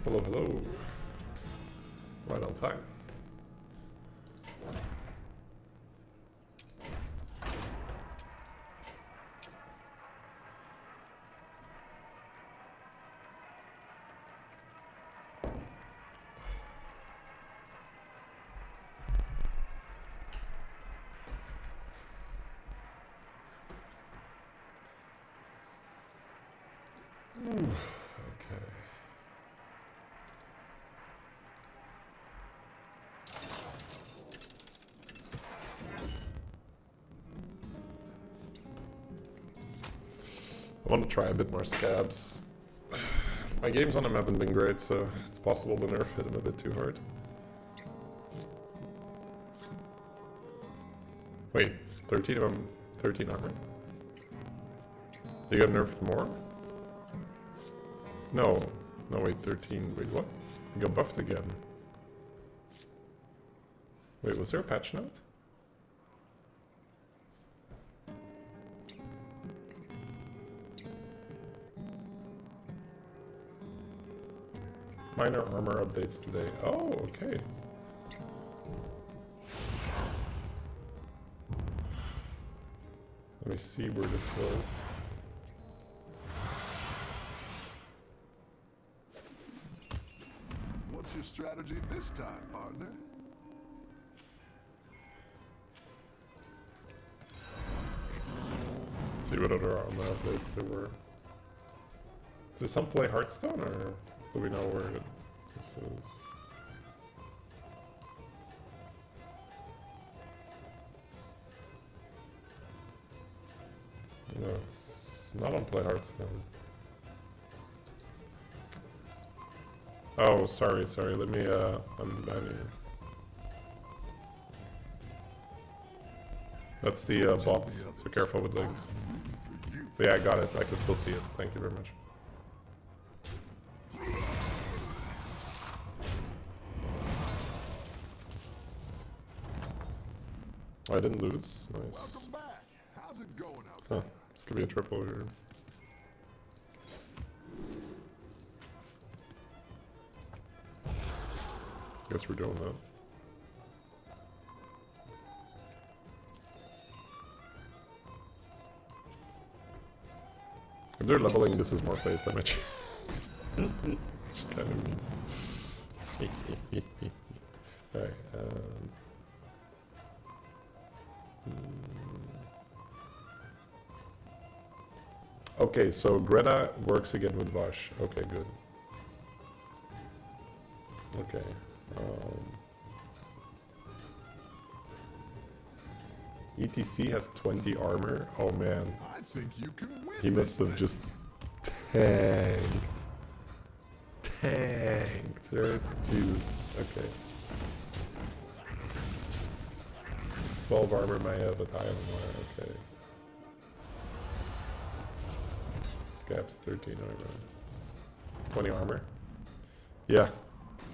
Hello, hello. Right on time. Okay. I want to try a bit more scabs. My games on him haven't been great, so it's possible the nerf hit him a bit too hard. Wait, 13 of them, 13 armor? They got nerfed more? No, no wait, 13, wait what? He got buffed again. Wait, was there a patch note? Minor armor updates today. Oh, okay. Let me see where this was. What's your strategy this time, partner? Let's see what other armor updates there were. Does some play Hearthstone, or do we know where this is? No, it's not on Play Hearthstone. Oh, sorry. Let me unban you. That's the box, so careful with links. But yeah, I got it. I can still see it. Thank you very much. Oh, I didn't lose. Nice. Welcome back. How's it going out Huh. This could be a triple here. Guess we're doing that. If they're leveling, this is more face damage. Just kind of mean. Alright, okay, so Greta works again with Vash. Okay, good. Okay. ETC has 20 armor. Oh man. I think you can win. He must have just tanked. Tanked, right? Jesus. Okay. 12 armor Maya, but I have more. Okay. Scab's 13 armor. 20 armor? Yeah.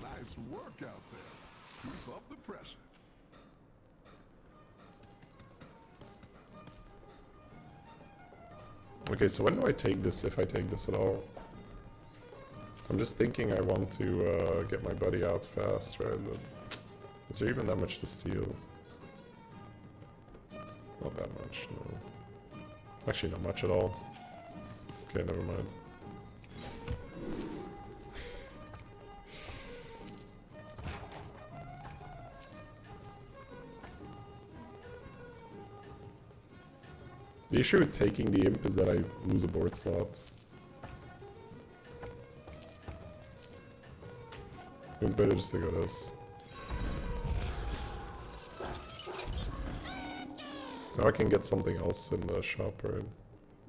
Nice work out there. Keep up the pressure. Okay, so when do I take this, if I take this at all? I'm just thinking I want to get my buddy out fast, right? But is there even that much to steal? Not that much, no. Actually, not much at all. Okay, never mind. The issue with taking the imp is that I lose a board slot. It's better just to go this. Now I can get something else in the shop, right?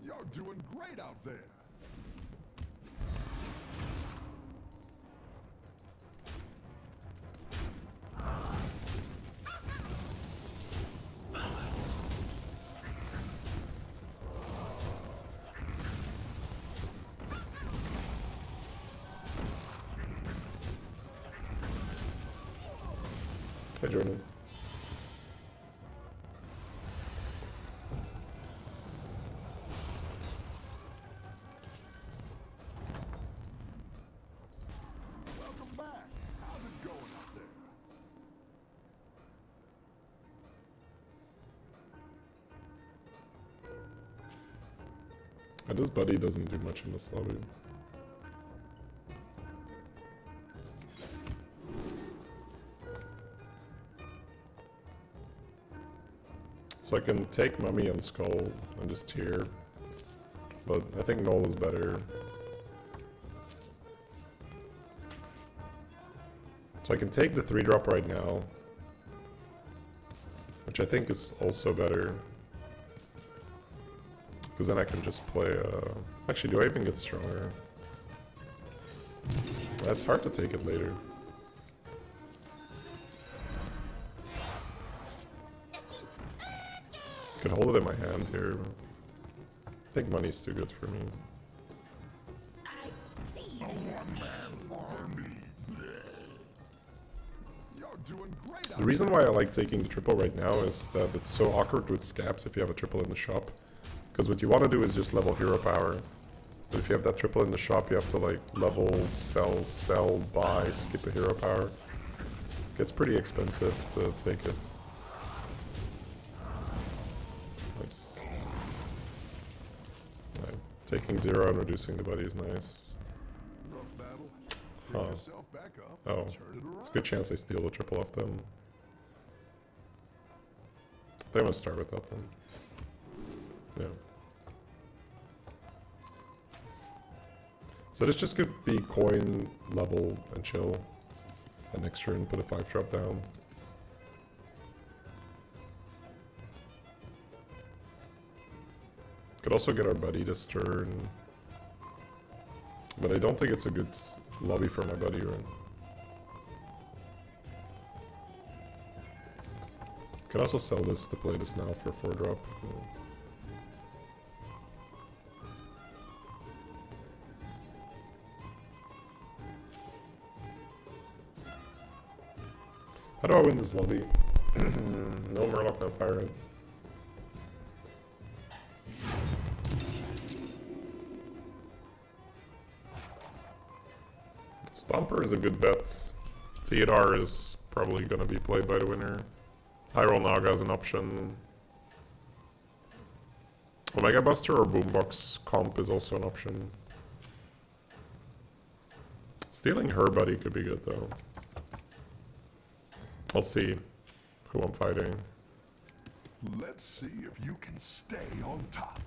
You're doing great out there. Hi, Jordan. And this buddy doesn't do much in this lobby. So I can take Mummy and Skull and just tear. But I think Null is better. So I can take the 3-drop right now. Which I think is also better. Because then I can just play, actually, do I even get stronger? It's hard to take it later. Could hold it in my hand here. I think money's too good for me. The reason why I like taking the triple right now is that it's so awkward with scaps if you have a triple in the shop. Because what you want to do is just level hero power. But if you have that triple in the shop, you have to like level, sell, buy, skip a hero power. It gets pretty expensive to take it. Nice. Right. Taking 0 and reducing the buddy is nice. Huh. Oh, it's a good chance I steal the triple off them. I think I'm gonna start with that then. Yeah. So this just could be coin, level, and chill. And next turn put a 5-drop down. Could also get our buddy this turn. But I don't think it's a good lobby for my buddy, right? Could also sell this to play this now for 4-drop. How do I win this lobby? No Murloc, no Pirate. Stomper is a good bet. Theodore is probably going to be played by the winner. High Roll Naga is an option. Omega Buster or Boombox comp is also an option. Stealing her buddy could be good though. I'll see who I'm fighting. Let's see if you can stay on top.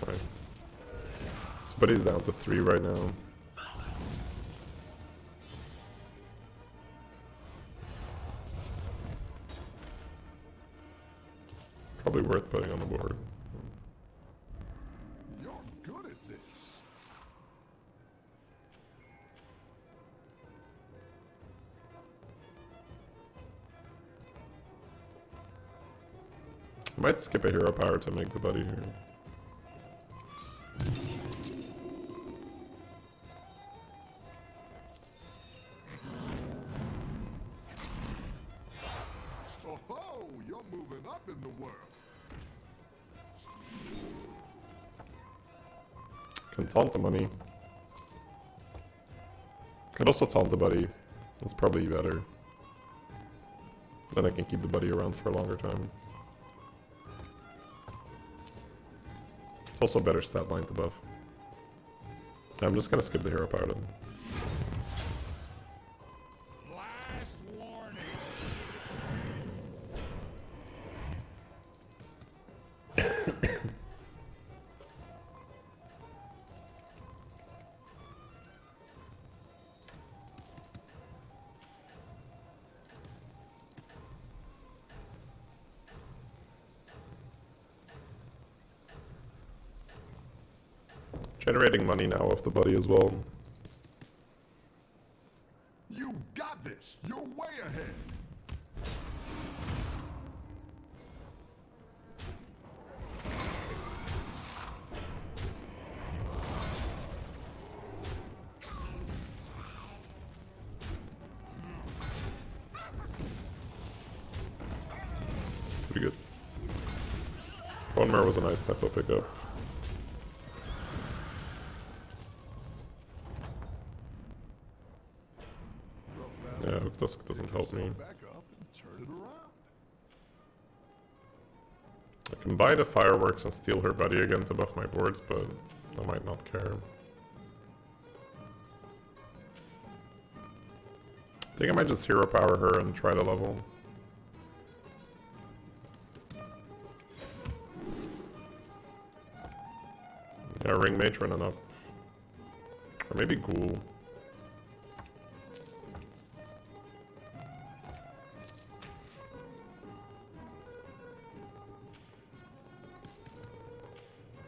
Right. So buddy's down to 3 right now. Probably worth putting on the board. You're good at this. I might skip a hero power to make the buddy here. Oh, you're moving up in the world. Can taunt the money. Could also taunt the buddy. That's probably better. Then I can keep the buddy around for a longer time. It's also a better stat line to buff. I'm just gonna skip the hero power then. Last warning. Generating money now off the buddy as well. You got this. You're way ahead. Pretty good. Bone Marrow was a nice tempo pickup. Yeah, Hook Tusk doesn't help me. Back up and turn it around. I can buy the Fireworks and steal her buddy again to buff my boards, but I might not care. I think I might just hero power her and try to level. Yeah, Ring Mage running up. Or maybe Ghoul.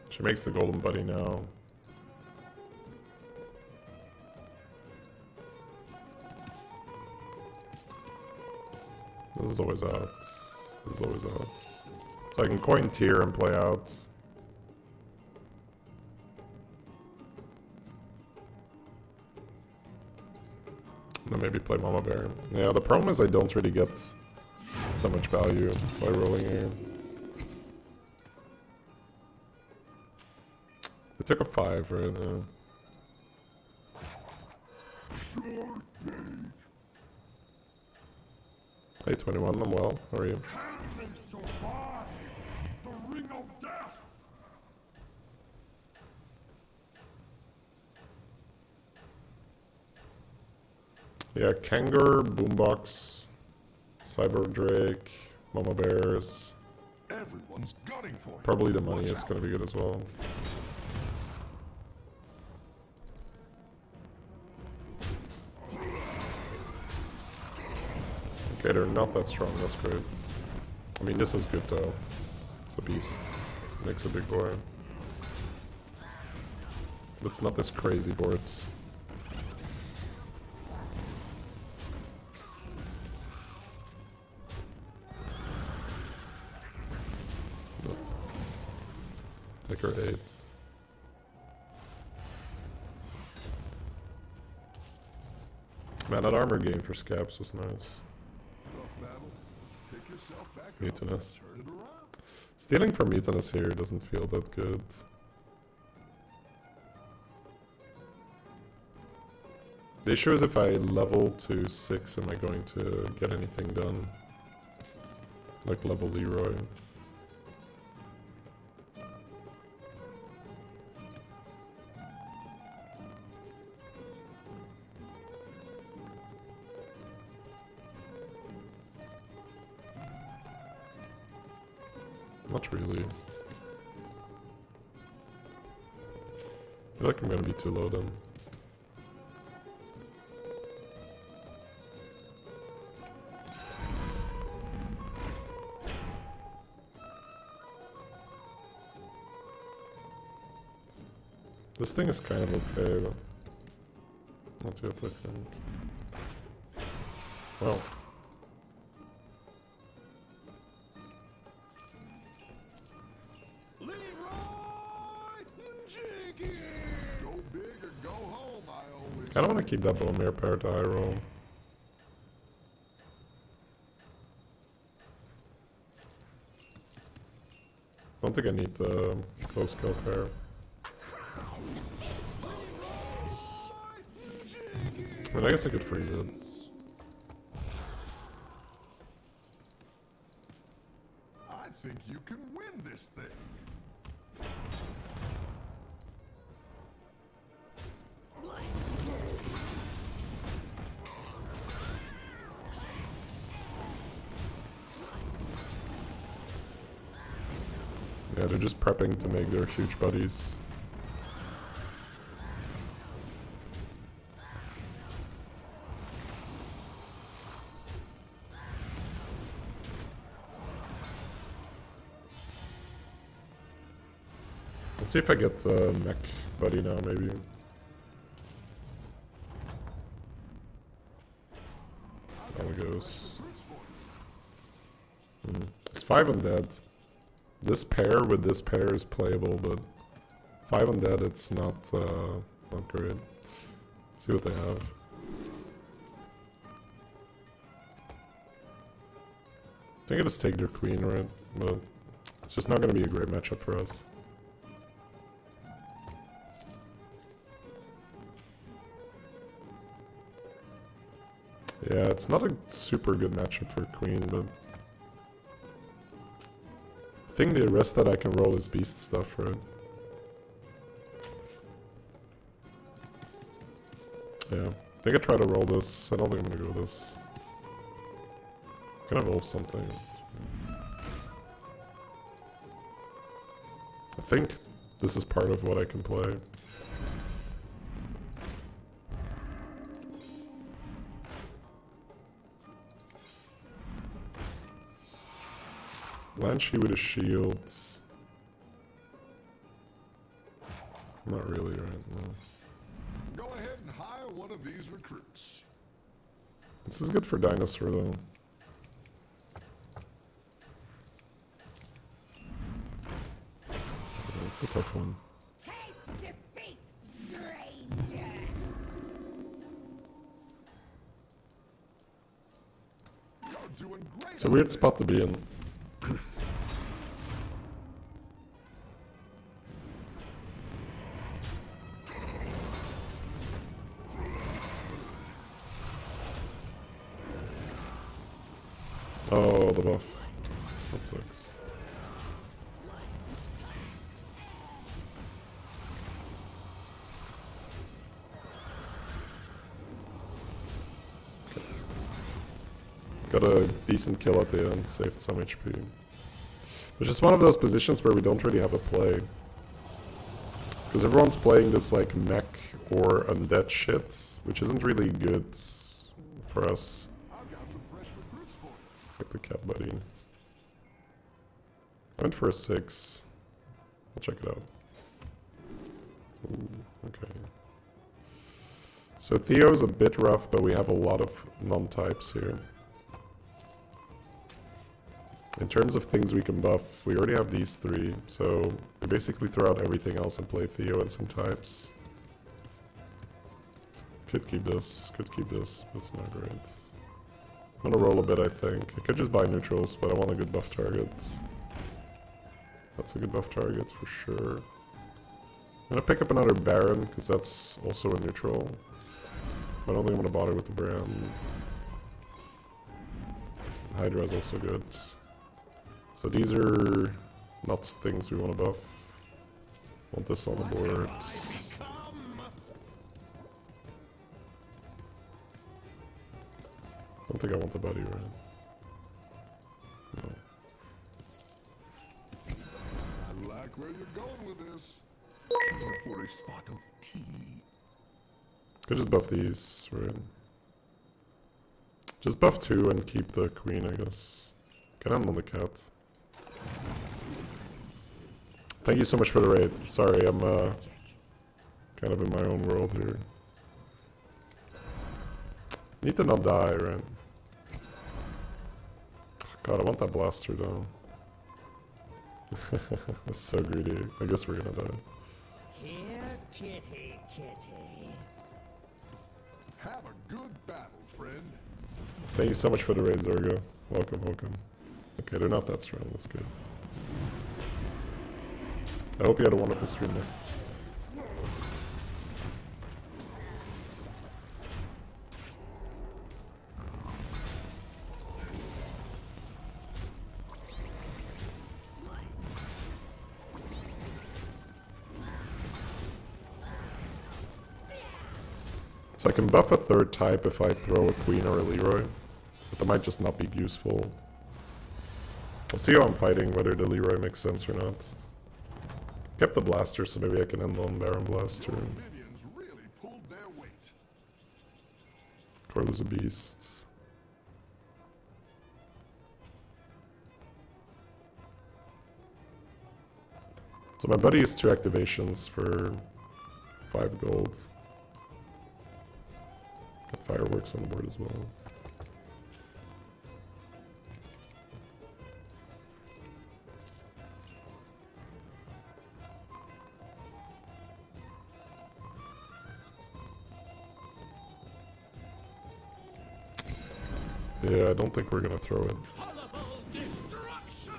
She makes the golden buddy now. This is always out. This is always out. So I can coin tier and play out. And then maybe play Mama Bear. Yeah, the problem is I don't really get that much value by rolling here. They took a 5, right? Hey, 21, I'm well. How are you? Yeah, Kangar, Boombox, Cyber Drake, Mama Bears. Everyone's gunning for you. Probably the money is gonna be good as well. Okay, they're not that strong, that's great. I mean, this is good though. It's a beast. Makes a big boy. But it's not this crazy board. Take her 8. Man, that armor game for Scaps was nice. Mutinous. Stealing from Mutinous here doesn't feel that good. The issue is if I level to 6, am I going to get anything done? Like level Leroy. Not really. I feel like I'm gonna be too low then. This thing is kind of okay, but not too uplifting. Well. I don't want to keep that Bone Mirror power to high roll. I don't think I need the close kill pair. I mean, I guess I could freeze it. I think you can win this thing. Yeah, they're just prepping to make their huge buddies. Let's see if I get mech buddy now, maybe. There it goes. It's 5 undead. This pair with this pair is playable, but 5 undead, it's not great. See what they have. I think I just take their queen, right? But It's just not going to be a great matchup for us. Yeah, it's not a super good matchup for Queen, but I think the rest that I can roll is beast stuff, right? Yeah, I think I try to roll this. I don't think I'm gonna go with this. Can I roll something? I think this is part of what I can play. Banshee with his shields. Not really, right? No. Go ahead and hire one of these recruits. This is good for Dinosaur, though. It's a tough one. Taste defeat, stranger. You're doing great. It's a weird spot to be in. Oh, the buff. That sucks. Got a decent kill at the end, saved some HP. It's just one of those positions where we don't really have a play. Because everyone's playing this like mech or undead shit, which isn't really good for us. I've got some fresh recruits for you. Like the cat buddy. I went for a 6. I'll check it out. Ooh, okay. So Theo's a bit rough, but we have a lot of non-types here. In terms of things we can buff, we already have these 3, so we basically throw out everything else and play Theo and some types. Could keep this, but it's not great. I'm gonna roll a bit, I think. I could just buy neutrals, but I want a good buff target. That's a good buff target for sure. I'm gonna pick up another Baron, because that's also a neutral. I don't think I'm gonna bother with the Brand. Hydra is also good. So these are not things we want to buff. Want this on the board. Don't think I want the buddy, right? No. I like where you're going with this. For a spot of tea. Could just buff these, right? Just buff 2 and keep the queen, I guess. Can I end on the cat? Thank you so much for the raid. Sorry, I'm kind of in my own world here. Need to not die, right? God, I want that blaster though. That's so greedy. I guess we're gonna die. Here, kitty, kitty. Have a good battle, friend. Thank you so much for the raid, Zorgo. Welcome, welcome. Okay, they're not that strong. That's good. I hope you had a wonderful stream there. So I can buff a 3rd type if I throw a queen or a Leroy, but that might just not be useful. I'll see how I'm fighting, whether the Leroy makes sense or not. Kept the blaster, so maybe I can end on Baron Blaster. Minions really pulled their weight. Corlo's a beast. So my buddy has 2 activations for 5 gold. Got fireworks on the board as well. Yeah, I don't think we're gonna throw it. Horrible destruction!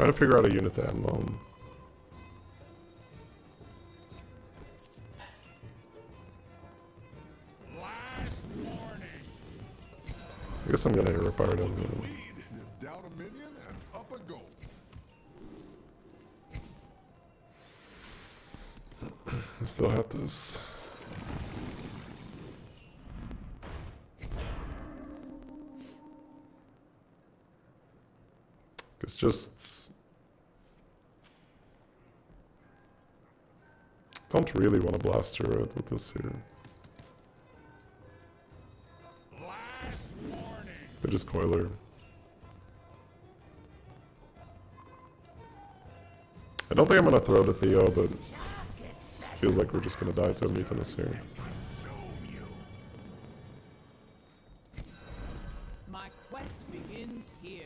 Trying to figure out a unit to end on. I guess I'm gonna hero power down. You're down a minion and up a goal. I still have this. It's just... Don't really want to blast her out with this here. But just coil her. I don't think I'm gonna throw the Theo, but feels like we're just gonna die to a mutinous here. My quest begins here.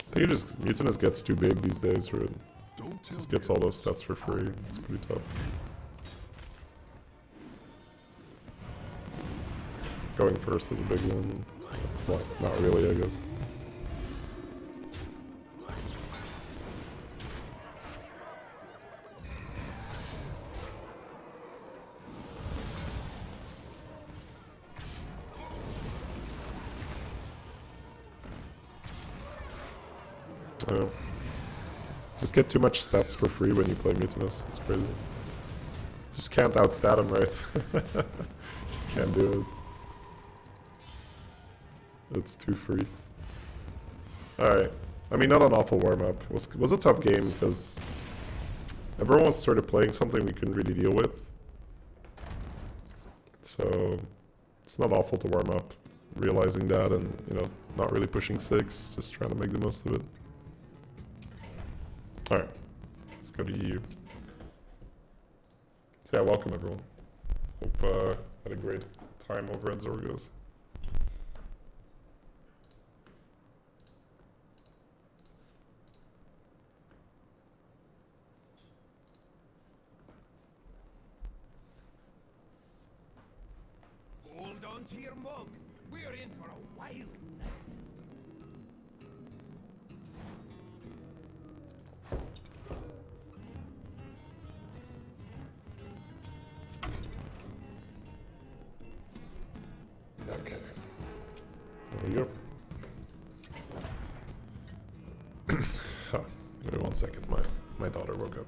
I think it just mutinous gets too big these days, where it Don't tell just gets all those stats for free. It's pretty tough. Going first is a big one. Well, not really, I guess. Just get too much stats for free when you play mutinous. It's crazy. Just can't outstat him, right? Just can't do it. It's too free. Alright. I mean, not an awful warm-up. Was a tough game because everyone was sort of playing something we couldn't really deal with. So it's not awful to warm up, realizing that, and you know, not really pushing 6, just trying to make the most of it. Alright, let's go to EU. So yeah, welcome everyone. Hope had a great time over at Zorgo's. Hold on to your mug. We're in for a wild night. Okay. There we go. Oh, give me 1 second. My daughter woke up.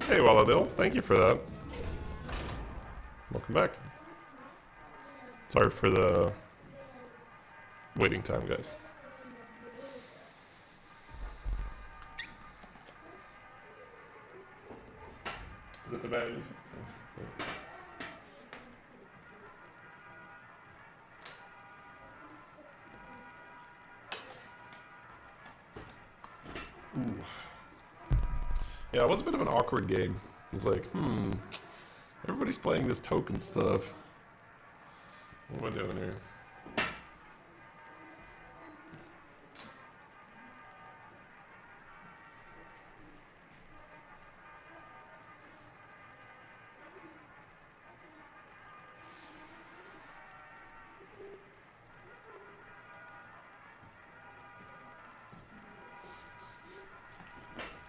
Hey, Waladil, thank you for that. Welcome back. Sorry for the waiting time, guys. Is it the value? Ooh. Yeah, it was a bit of an awkward game. It's like, everybody's playing this token stuff. What am I doing here?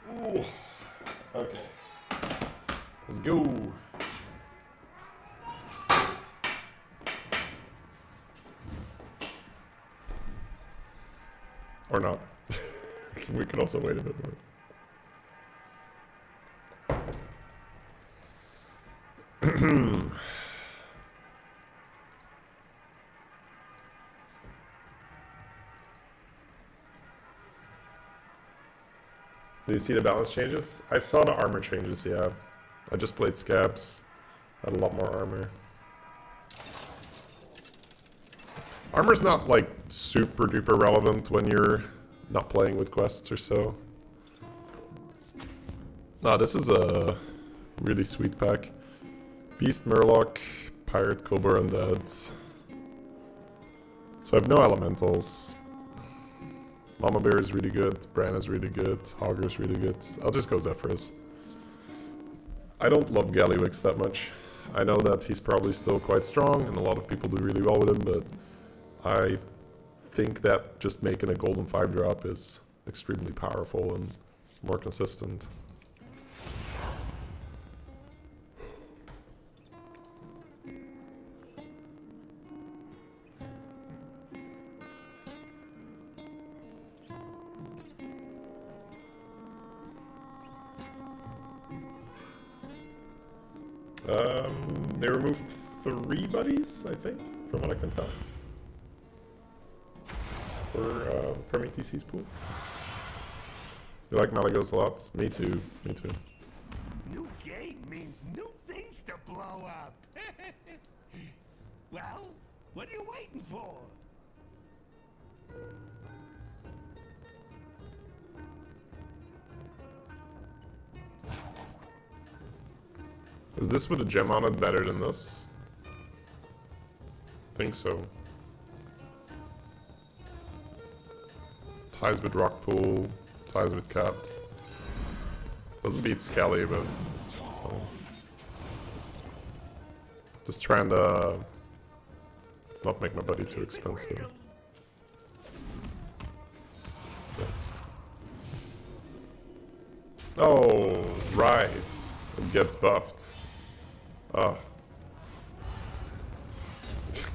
Ooh. Okay. Let's go. Or not. We could also wait a bit more. Do you see the balance changes? I saw the armor changes, yeah. I just played scabs. Had a lot more armor. Armor's not like super duper relevant when you're not playing with quests or so. Nah, this is a really sweet pack. Beast, Murloc, Pirate, Cobra, Undead. So I have no elementals. Mama Bear is really good, Bran is really good, Hogger is really good. I'll just go Zephrys. I don't love Gallywix that much. I know that he's probably still quite strong and a lot of people do really well with him, but I think that just making a golden 5-drop is extremely powerful and more consistent. They removed 3 buddies, I think, from what I can tell. From ETC's pool. You like Malagos a lot? Me too, me too. New game means new things to blow up. Well, what are you waiting for? Is this with a gem on it better than this? Think so. Ties with Rockpool, ties with Cat. Doesn't beat Skelly, but it's fine. Just trying to not make my buddy too expensive. Yeah. Oh, right. It gets buffed. Oh.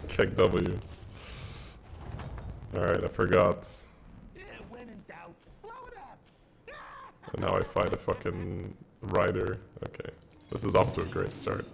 Kick W. Alright, I forgot. When in doubt, blow it up. And now I fight a fucking rider. Okay. This is off to a great start.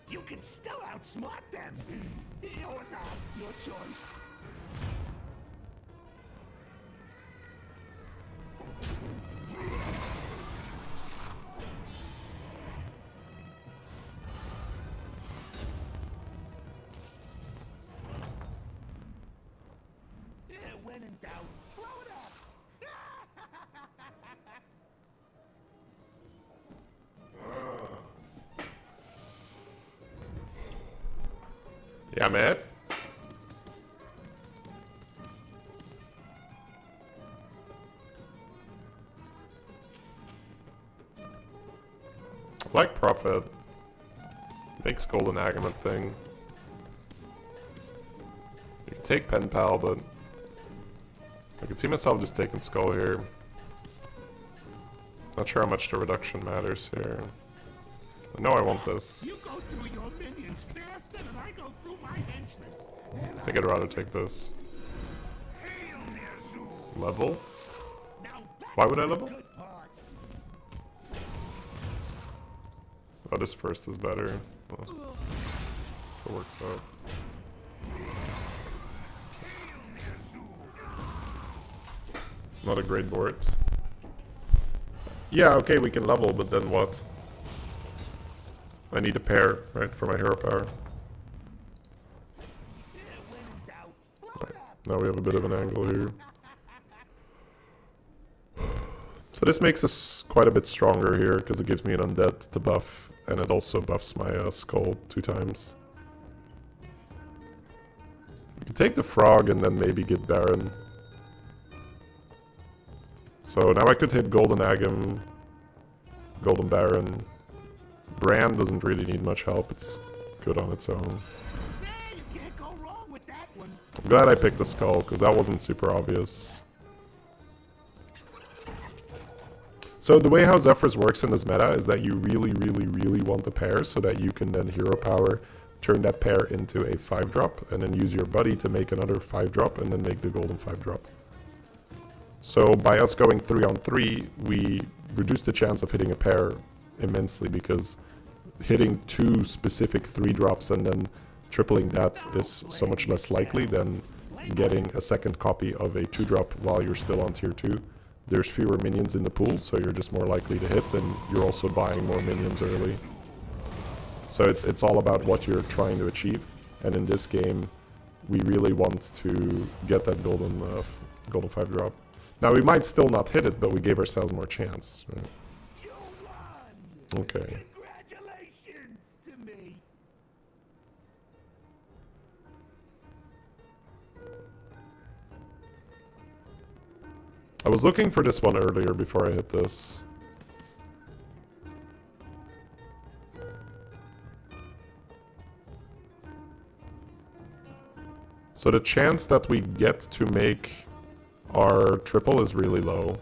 You can still outsmart them. Or not, your choice. When in doubt, blow it up. Yeah, man. Like Prophet. Makes Golden Agament thing. You can take Pen Pal, but I could see myself just taking Skull here. Not sure how much the reduction matters here. I know I want this. You go through your minions faster than I go through my henchmen. I think I'd rather take this. Hail Ner'zhul. Level? Now back Why would I to the level? good part. Oh, this first is better. Well, still works out. Not a great board. Yeah, okay, we can level, but then what? I need a pair, right, for my hero power. Right. Now we have a bit of an angle here. So this makes us quite a bit stronger here, because it gives me an undead to buff, and it also buffs my skull 2 times. You can take the frog and then maybe get Baron. So now I could hit Golden Agam, Golden Baron. Brand doesn't really need much help, it's good on its own. Yeah, you can't go wrong with that one. I'm glad I picked the skull, because that wasn't super obvious. So the way how Zephrys works in this meta is that you really want the pair, so that you can then hero power, turn that pair into a 5-drop, and then use your buddy to make another 5-drop, and then make the golden 5-drop. So by us going 3-on-3, we reduce the chance of hitting a pair immensely, because hitting 2 specific 3-drops and then tripling that is so much less likely than getting a second copy of a 2-drop while you're still on tier 2. There's fewer minions in the pool, so you're just more likely to hit, and you're also buying more minions early. So it's all about what you're trying to achieve, and in this game, we really want to get that golden 5-drop. Now we might still not hit it, but we gave ourselves more chance. Right? You won. Okay. Congratulations to me. I was looking for this one earlier before I hit this. So the chance that we get to make our triple is really low.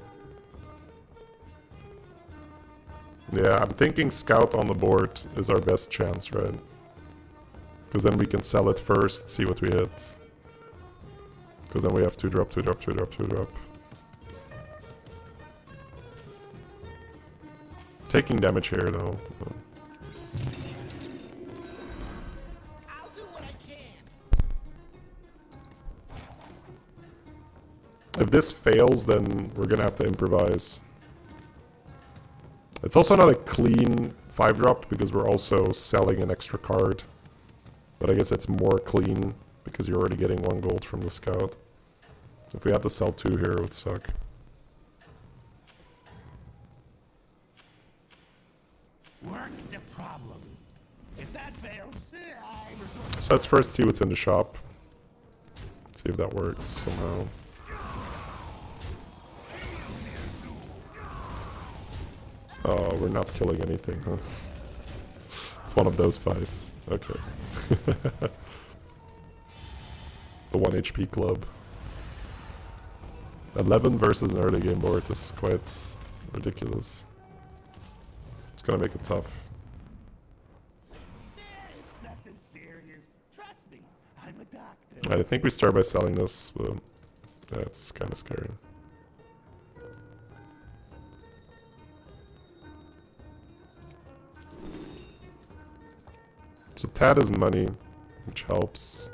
Yeah, I'm thinking Scout on the board is our best chance, right? Because then we can sell it first, see what we hit. Because then we have 2-drop, 2-drop, 2-drop, 2-drop. Taking damage here, though. I'll do what I can. If this fails, then we're gonna have to improvise. It's also not a clean 5-drop, because we're also selling an extra card. But I guess it's more clean, because you're already getting 1 gold from the Scout. If we had to sell 2 here, it would suck. Work the problem. If that fails, I resort. So let's first see what's in the shop. See if that works somehow. Oh, we're not killing anything, huh? It's one of those fights. Okay. The 1 HP club. 11 versus an early game board is quite ridiculous. It's gonna make it tough. It's nothing serious. Trust me, I'm a doctor. I think we start by selling this, but that's kind of scary. So Tad is money, which helps.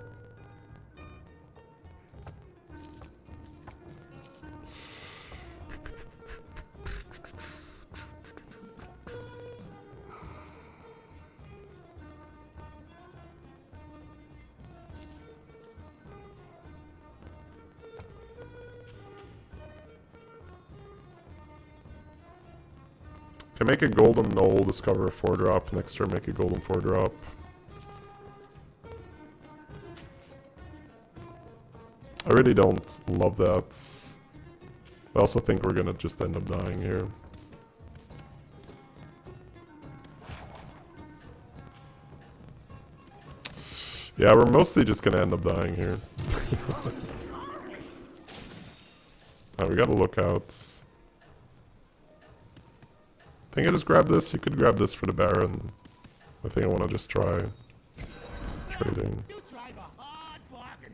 Can make a golden knoll, discover a 4-drop, next turn make a golden 4-drop. I really don't love that. I also think we're gonna just end up dying here. Yeah, we're mostly just gonna end up dying here. we gotta look out. I think I just grabbed this. You could grab this for the Baron. I think I want to just try trading. You drive a hard bargain.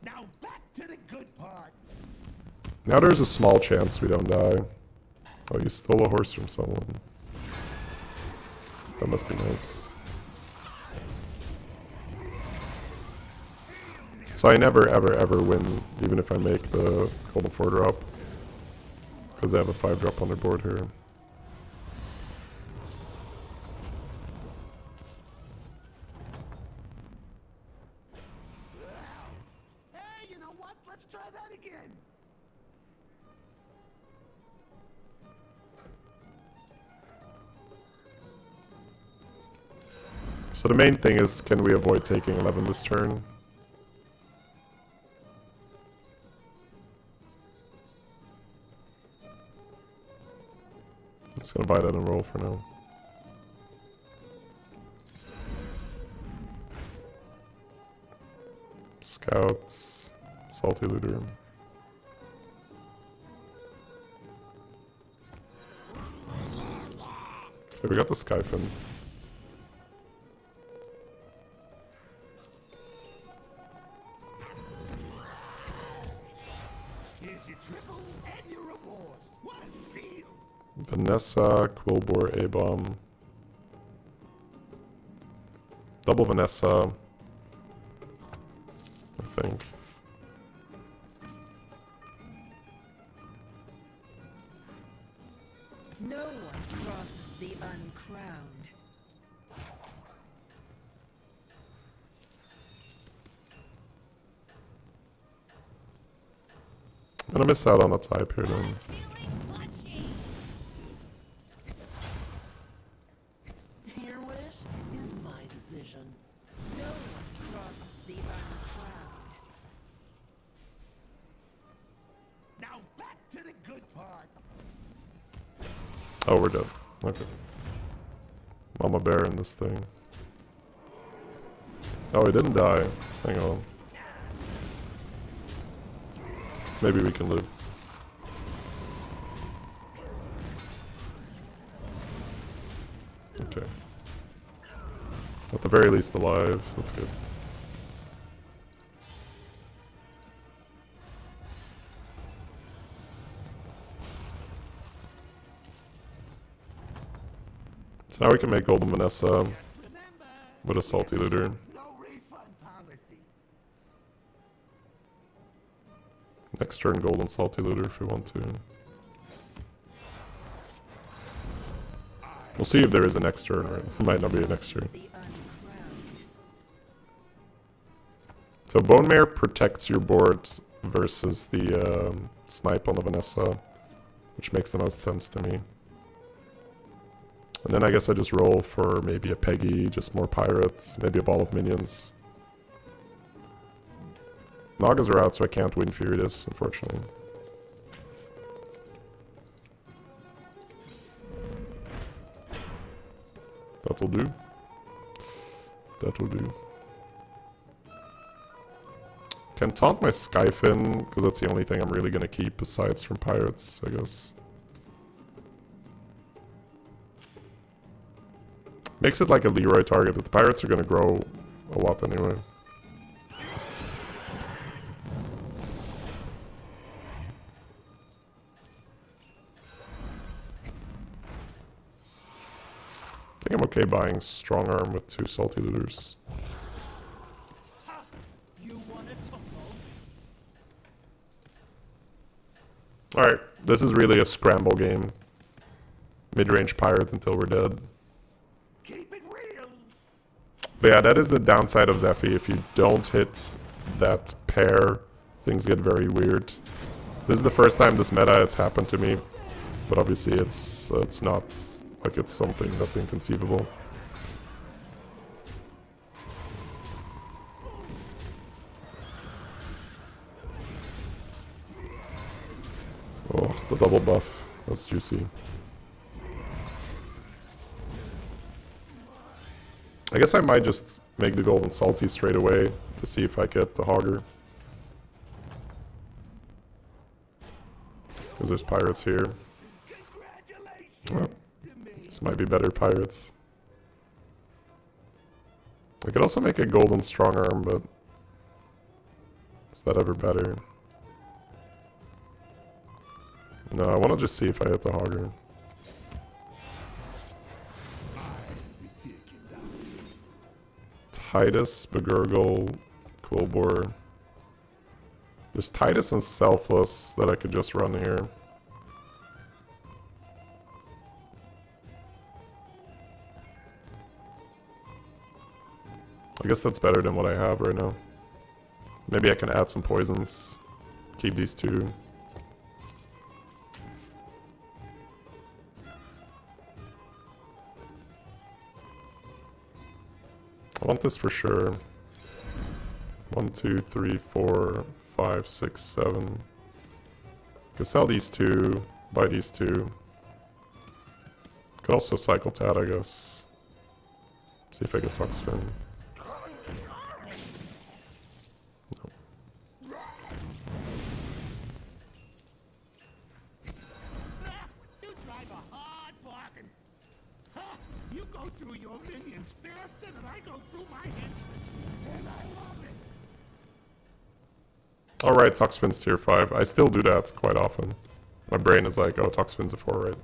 Now back to the good part. Now there's a small chance we don't die. Oh, you stole a horse from someone. That must be nice. So I never, ever, ever win, even if I make the Golden 4 drop. Because they have a 5 drop on their board here. Hey, you know what? Let's try that again. So the main thing is, can we avoid taking 11 this turn? I'm just gonna buy that and roll for now. Scouts, Salty Looter. Okay, we got the Skyfin. Here's your triple and your reward. What a steal! Vanessa, Quillbore, A-Bomb. Double Vanessa. I think. No one crosses the uncrowned. I'm gonna miss out on a type here then. Your wish is my decision. No one crosses the uncrowned. Now back to the good part. Oh, we're dead. Okay. Mama Bear in this thing. Oh, he didn't die. Hang on. Maybe we can live. Okay. At the very least alive. That's good. So now we can make Golden Vanessa Remember, with a Salty Looter. no refund policy. Next turn Golden Salty Looter if we want to. We'll see if there is a next turn, or it might not be a next turn. The uncrowned. So Bone Mare protects your board versus the snipe on the Vanessa, which makes the most sense to me. And then I guess I just roll for maybe a Peggy, just more pirates, maybe a ball of minions. Nagas are out, so I can't win Furious, unfortunately. That'll do. That'll do. Can taunt my Skyfin, because that's the only thing I'm really going to keep besides from pirates, I guess. Makes it like a Leroy target, but the pirates are going to grow a lot anyway. I think I'm okay buying Strong Arm with 2 Salty Looters. You want a tussle? Alright, this is really a scramble game. Mid-range pirate until we're dead. Keep it real. But yeah, that is the downside of Zephy. If you don't hit that pair, things get very weird. This is the first time this meta it's happened to me. But obviously it's not like it's something that's inconceivable. Oh, the double buff. That's juicy. I guess I might just make the Golden Salty straight away to see if I get the Hogger. Because there's pirates here. Congratulations Well, to me. this might be better pirates. I could also make a golden strong arm, but is that ever better? No, I want to just see if I hit the hogger. Titus, Begurgle, Quillbore. There's Titus and Selfless that I could just run here. I guess that's better than what I have right now. Maybe I can add some poisons. Keep these two. I want this for sure. 1, 2, 3, 4, 5, 6, 7. Could sell these two, buy these two. Could also cycle Tad, I guess. See if I get Toxfin. You drive a hard bargain. Huh? You go through your minions faster than I go through my henchmen. And I love it. Alright, Toxfin's tier 5. I still do that quite often. My brain is like, oh, Toxfin's a 4, right?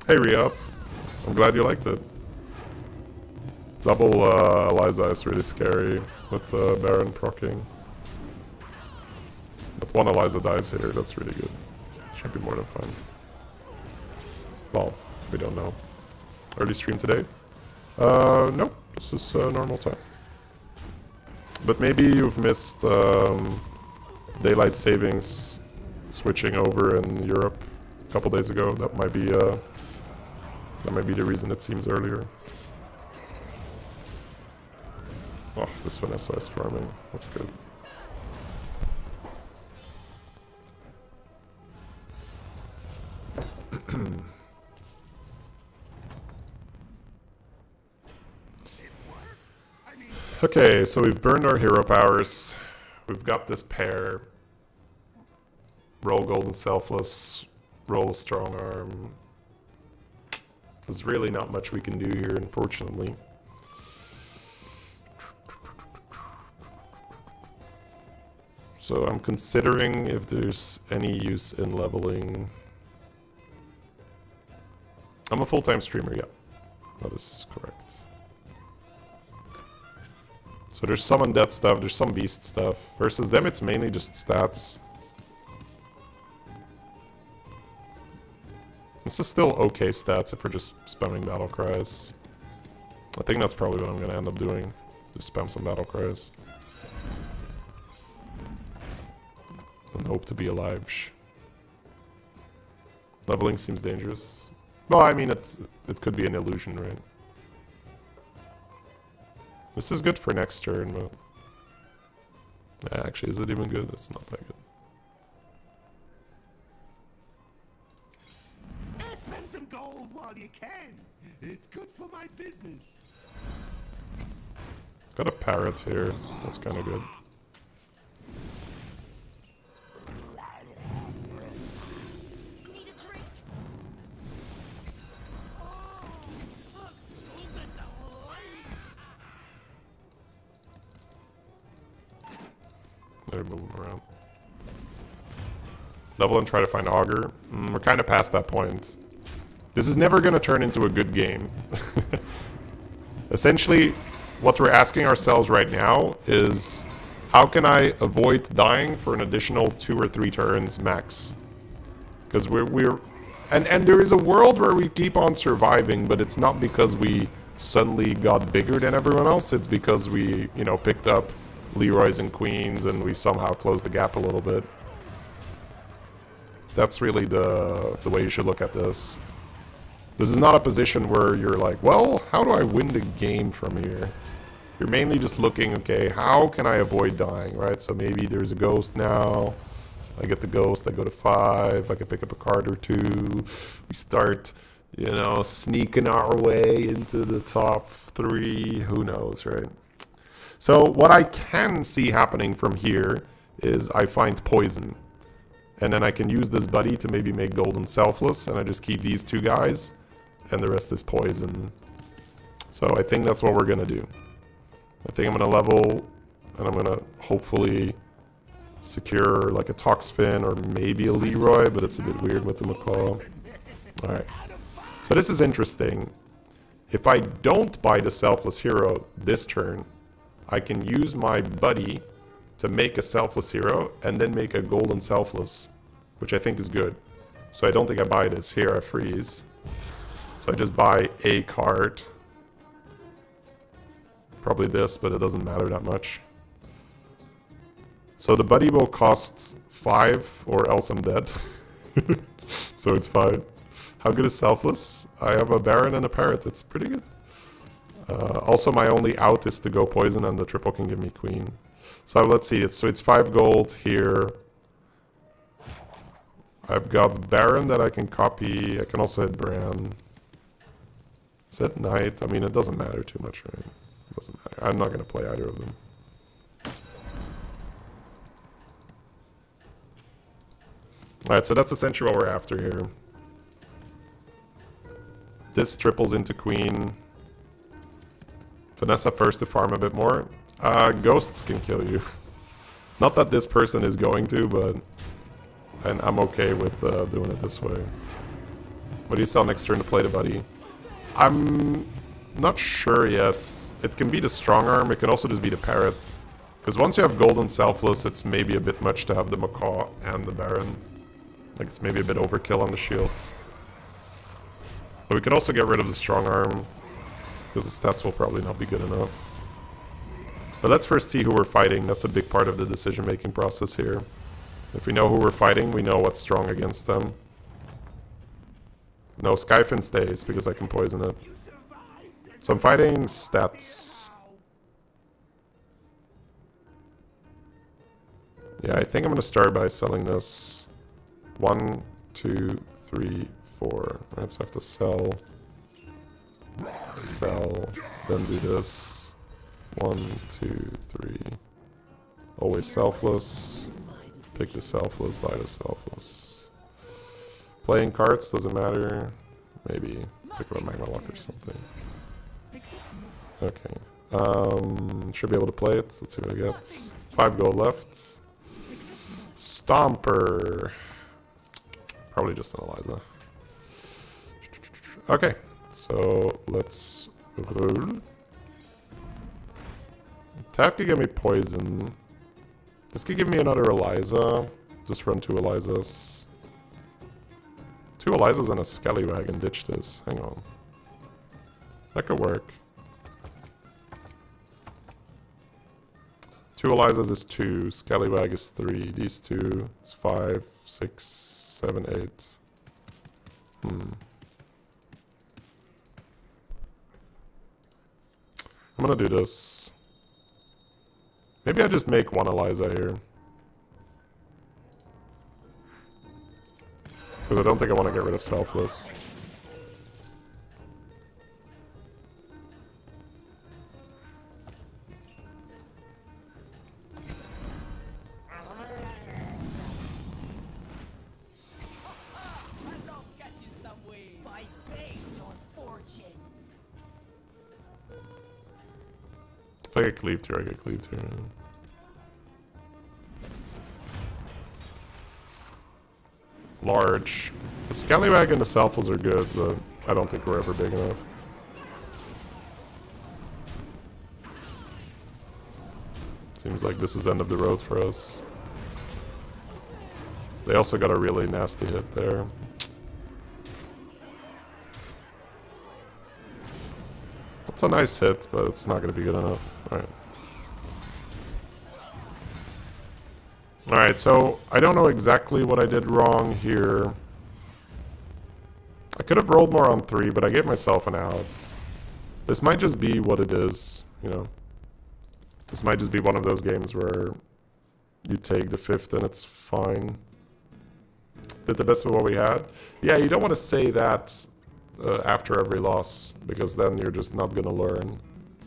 Hey Rios, I'm glad you liked it. Double Eliza is really scary with Baron proccing. But one Eliza dies here, that's really good. Should be more than fine. Well, we don't know. Early stream today? Nope, this is normal time. But maybe you've missed daylight savings switching over in Europe a couple days ago. That might be the reason it seems earlier. Oh, this Vanessa is farming. That's good. Okay, so we've burned our hero powers. We've got this pair. Roll golden selfless. Roll strong arm. There's really not much we can do here, unfortunately. So I'm considering if there's any use in leveling. I'm a full-time streamer, yeah. That is correct. So there's some undead stuff, there's some beast stuff. Versus them, it's mainly just stats. This is still okay stats if we're just spamming battle cries. I think that's probably what I'm gonna end up doing. Just spam some battle cries. And hope to be alive. Leveling seems dangerous. Well, I mean, it could be an illusion, right? This is good for next turn, but... actually, is it even good? It's not that good. Spend some gold while you can. It's good for my business. Got a parrot here. That's kind of good. Need a drink? They're moving around. Level and try to find Augur. We're kind of past that point. This is never going to turn into a good game. Essentially, what we're asking ourselves right now is, how can I avoid dying for an additional 2 or 3 turns max? Because and there is a world where we keep on surviving, but it's not because we suddenly got bigger than everyone else. It's because we, you know, picked up Leroy's and Queens and we somehow closed the gap a little bit. That's really the way you should look at this. This is not a position where you're like, well, how do I win the game from here? You're mainly just looking, okay, how can I avoid dying, right? So maybe there's a ghost now. I get the ghost, I go to 5, I can pick up a card or 2. We start, you know, sneaking our way into the top 3. Who knows, right? So what I can see happening from here is I find poison. And then I can use this buddy to maybe make golden selfless, and I just keep these two guys, and the rest is poison. So I think that's what we're gonna do. I think I'm gonna level, and I'm gonna hopefully secure like a Toxfin or maybe a Leroy, but it's a bit weird with the Macaw. Alright. So this is interesting. If I don't buy the Selfless Hero this turn, I can use my buddy to make a Selfless Hero and then make a Golden Selfless, which I think is good. So I don't think I buy this. Here I freeze. So I just buy a card. Probably this, but it doesn't matter that much. So the buddy will cost 5 or else I'm dead. So it's 5. How good is Selfless? I have a Baron and a Parrot. It's pretty good. Also, my only out is to go poison, and the triple can give me Queen. So let's see. It's 5 gold here. I've got Baron that I can copy. I can also hit Bran. Is it Knight? I mean, it doesn't matter too much, right? It doesn't matter. I'm not going to play either of them. Alright, so that's essentially what we're after here. This triples into Queen. Vanessa first to farm a bit more. Ghosts can kill you. Not that this person is going to, but... And I'm okay with doing it this way. What do you sell next turn to play the buddy? I'm not sure yet. It can be the strong arm, it can also just be the parrots. Because once you have golden selfless, it's maybe a bit much to have the macaw and the baron. Like it's maybe a bit overkill on the shields. But we can also get rid of the strong arm, because the stats will probably not be good enough. But let's first see who we're fighting. That's a big part of the decision-making process here. If we know who we're fighting, we know what's strong against them. No, Skyfin stays, because I can poison it. So I'm fighting stats. Yeah, I think I'm going to start by selling this. 1, 2, 3, 4. Right, so I have to sell, then do this. 1, 2, 3. Always selfless. Pick the selfless, buy the selfless. Playing cards doesn't matter. Maybe pick up a Magma Lock or something. Okay. Should be able to play it. Let's see what I get. 5 gold left. Stomper. Probably just an Eliza. Okay, so let's... Tat could give me poison. This could give me another Eliza. Just run 2 Elizas. 2 Elizas and a Scallywag and ditch this. Hang on. That could work. 2 Elizas is 2. Scallywag is 3. These 2 is 5, 6, 7, 8. I'm gonna do this. Maybe I just make 1 Eliza here. Because I don't think I want to get rid of Selfless. If I get cleaved here, I get cleaved here. Large. The Scallywag and the Selfless are good, but I don't think we're ever big enough. Seems like this is end of the road for us. They also got a really nasty hit there. It's a nice hit, but it's not going to be good enough. Alright. Alright, so I don't know exactly what I did wrong here. I could have rolled more on 3, but I gave myself an out. This might just be what it is, you know. This might just be one of those games where you take the 5th and it's fine. Did the best with what we had. Yeah, you don't want to say that after every loss, because then you're just not going to learn.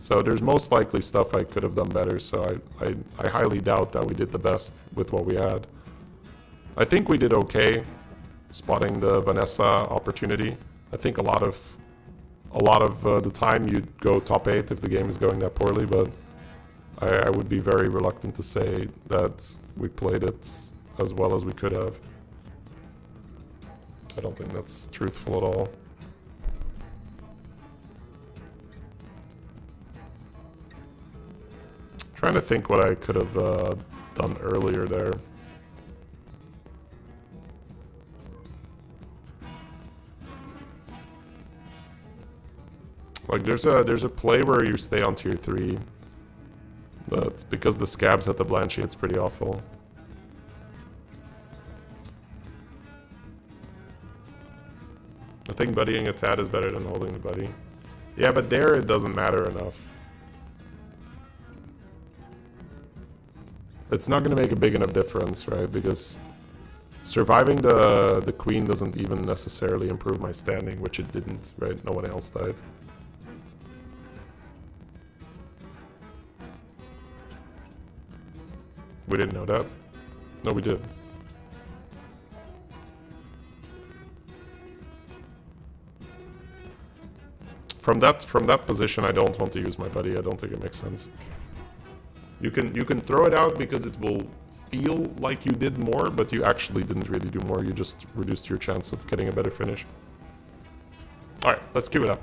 So there's most likely stuff I could have done better, so I highly doubt that we did the best with what we had. I think we did okay spotting the Vanessa opportunity. I think a lot of the time you'd go top 8 if the game is going that poorly, but I would be very reluctant to say that we played it as well as we could have. I don't think that's truthful at all. Trying to think what I could have done earlier there. Like there's a play where you stay on tier 3, but because the scabs at the Blanchy, it's pretty awful. I think buddying a Tad is better than holding the buddy. Yeah, but there it doesn't matter enough. It's not going to make a big enough difference, right? Because surviving the queen doesn't even necessarily improve my standing, which it didn't, right? No one else died. We didn't know that. No, we did. From that position, I don't want to use my buddy. I don't think it makes sense. You can throw it out because it will feel like you did more, but you actually didn't really do more. You just reduced your chance of getting a better finish. All right, let's queue it up.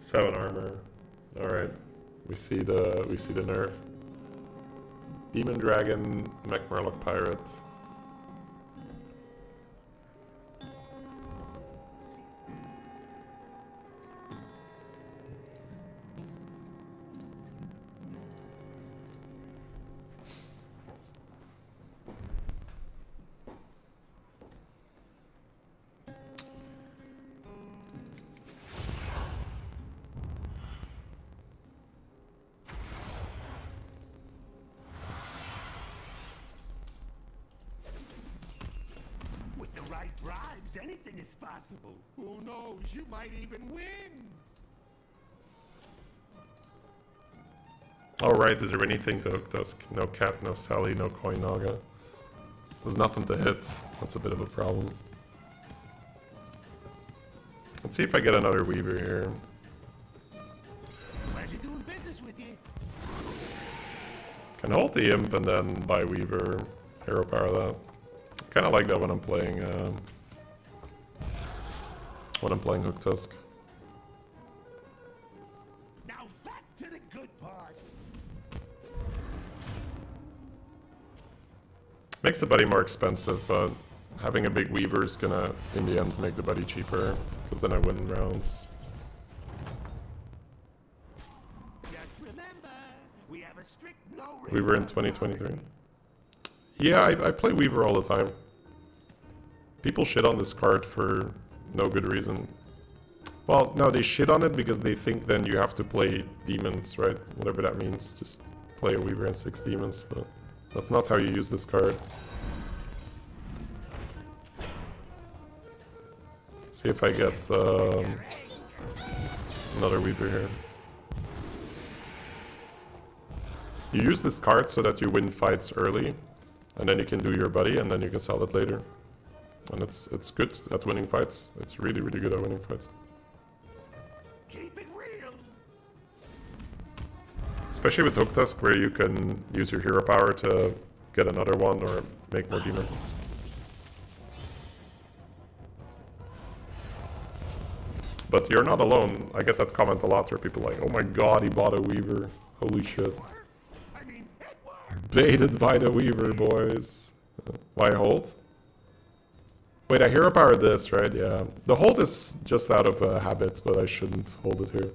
Seven armor. All right, we see the nerf. Demon Dragon, Mech Murloc Pirate. Bribes, anything is possible. Who knows, you might even win. Alright, is there anything to Hook Tusk? No Cat, no Sally, no Coin Naga. There's nothing to hit. That's a bit of a problem. Let's see if I get another Weaver here. Pleasure doing business with you. Can hold the Imp and then buy Weaver, Hero Power that. Kind of like that when I'm playing Hook Tusk. Now back to the good part. Makes the buddy more expensive, but having a big Weaver is gonna, in the end, make the buddy cheaper, because then I win rounds. Just remember, we have a strict no Weaver in 2023. Yeah, I play Weaver all the time. People shit on this card for no good reason. Well, no, they shit on it because they think then you have to play demons, right? Whatever that means. Just play a Weaver and 6 demons, but that's not how you use this card. See if I get another Weaver here. You use this card so that you win fights early, and then you can do your buddy, and then you can sell it later. And it's good at winning fights. It's really, really good at winning fights. Keep it real. Especially with Hook Tusk, where you can use your hero power to get another one or make more demons. But you're not alone. I get that comment a lot where people are like, oh my god, he bought a Weaver. Holy shit. I mean, it worked. Baited by the Weaver, boys. Why hold? Wait, I hero power this, right? Yeah. The hold is just out of habit, but I shouldn't hold it here.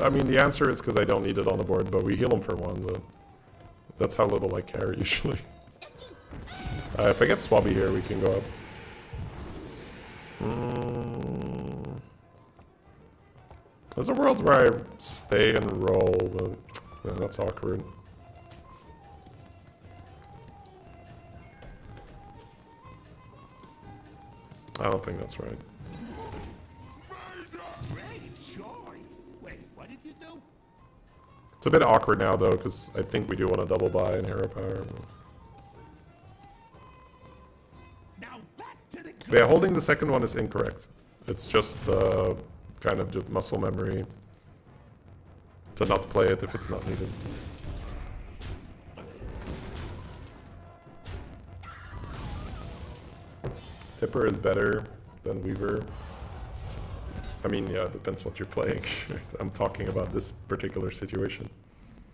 I mean, the answer is because I don't need it on the board, but we heal him for 1, but that's how little I care usually. If I get Swabby here, we can go up. There's a world where I stay and roll, but yeah, that's awkward. I don't think that's right. Great choice. Wait, what did you do? It's a bit awkward now though, because I think we do want to double buy in hero power. Now back to the But yeah, holding the second one is incorrect. It's just kind of just muscle memory to not play it if it's not needed. Tipper is better than Weaver. I mean, yeah, it depends what you're playing. I'm talking about this particular situation.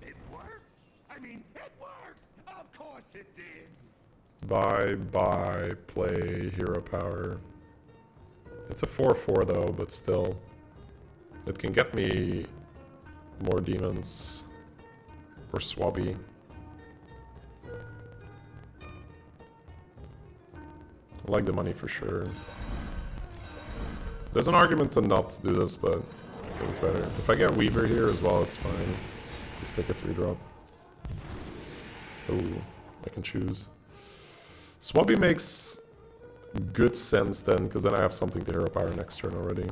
It worked. I mean, it worked. Of course it did. Bye, play, hero power. It's a 4/4 though, but still. It can get me more demons. Or Swabby. I like the money for sure. There's an argument to not do this, but I think it's better. If I get Weaver here as well, it's fine. Just take a 3-drop. Ooh, I can choose. Swabby makes good sense then, because then I have something to hero power next turn already.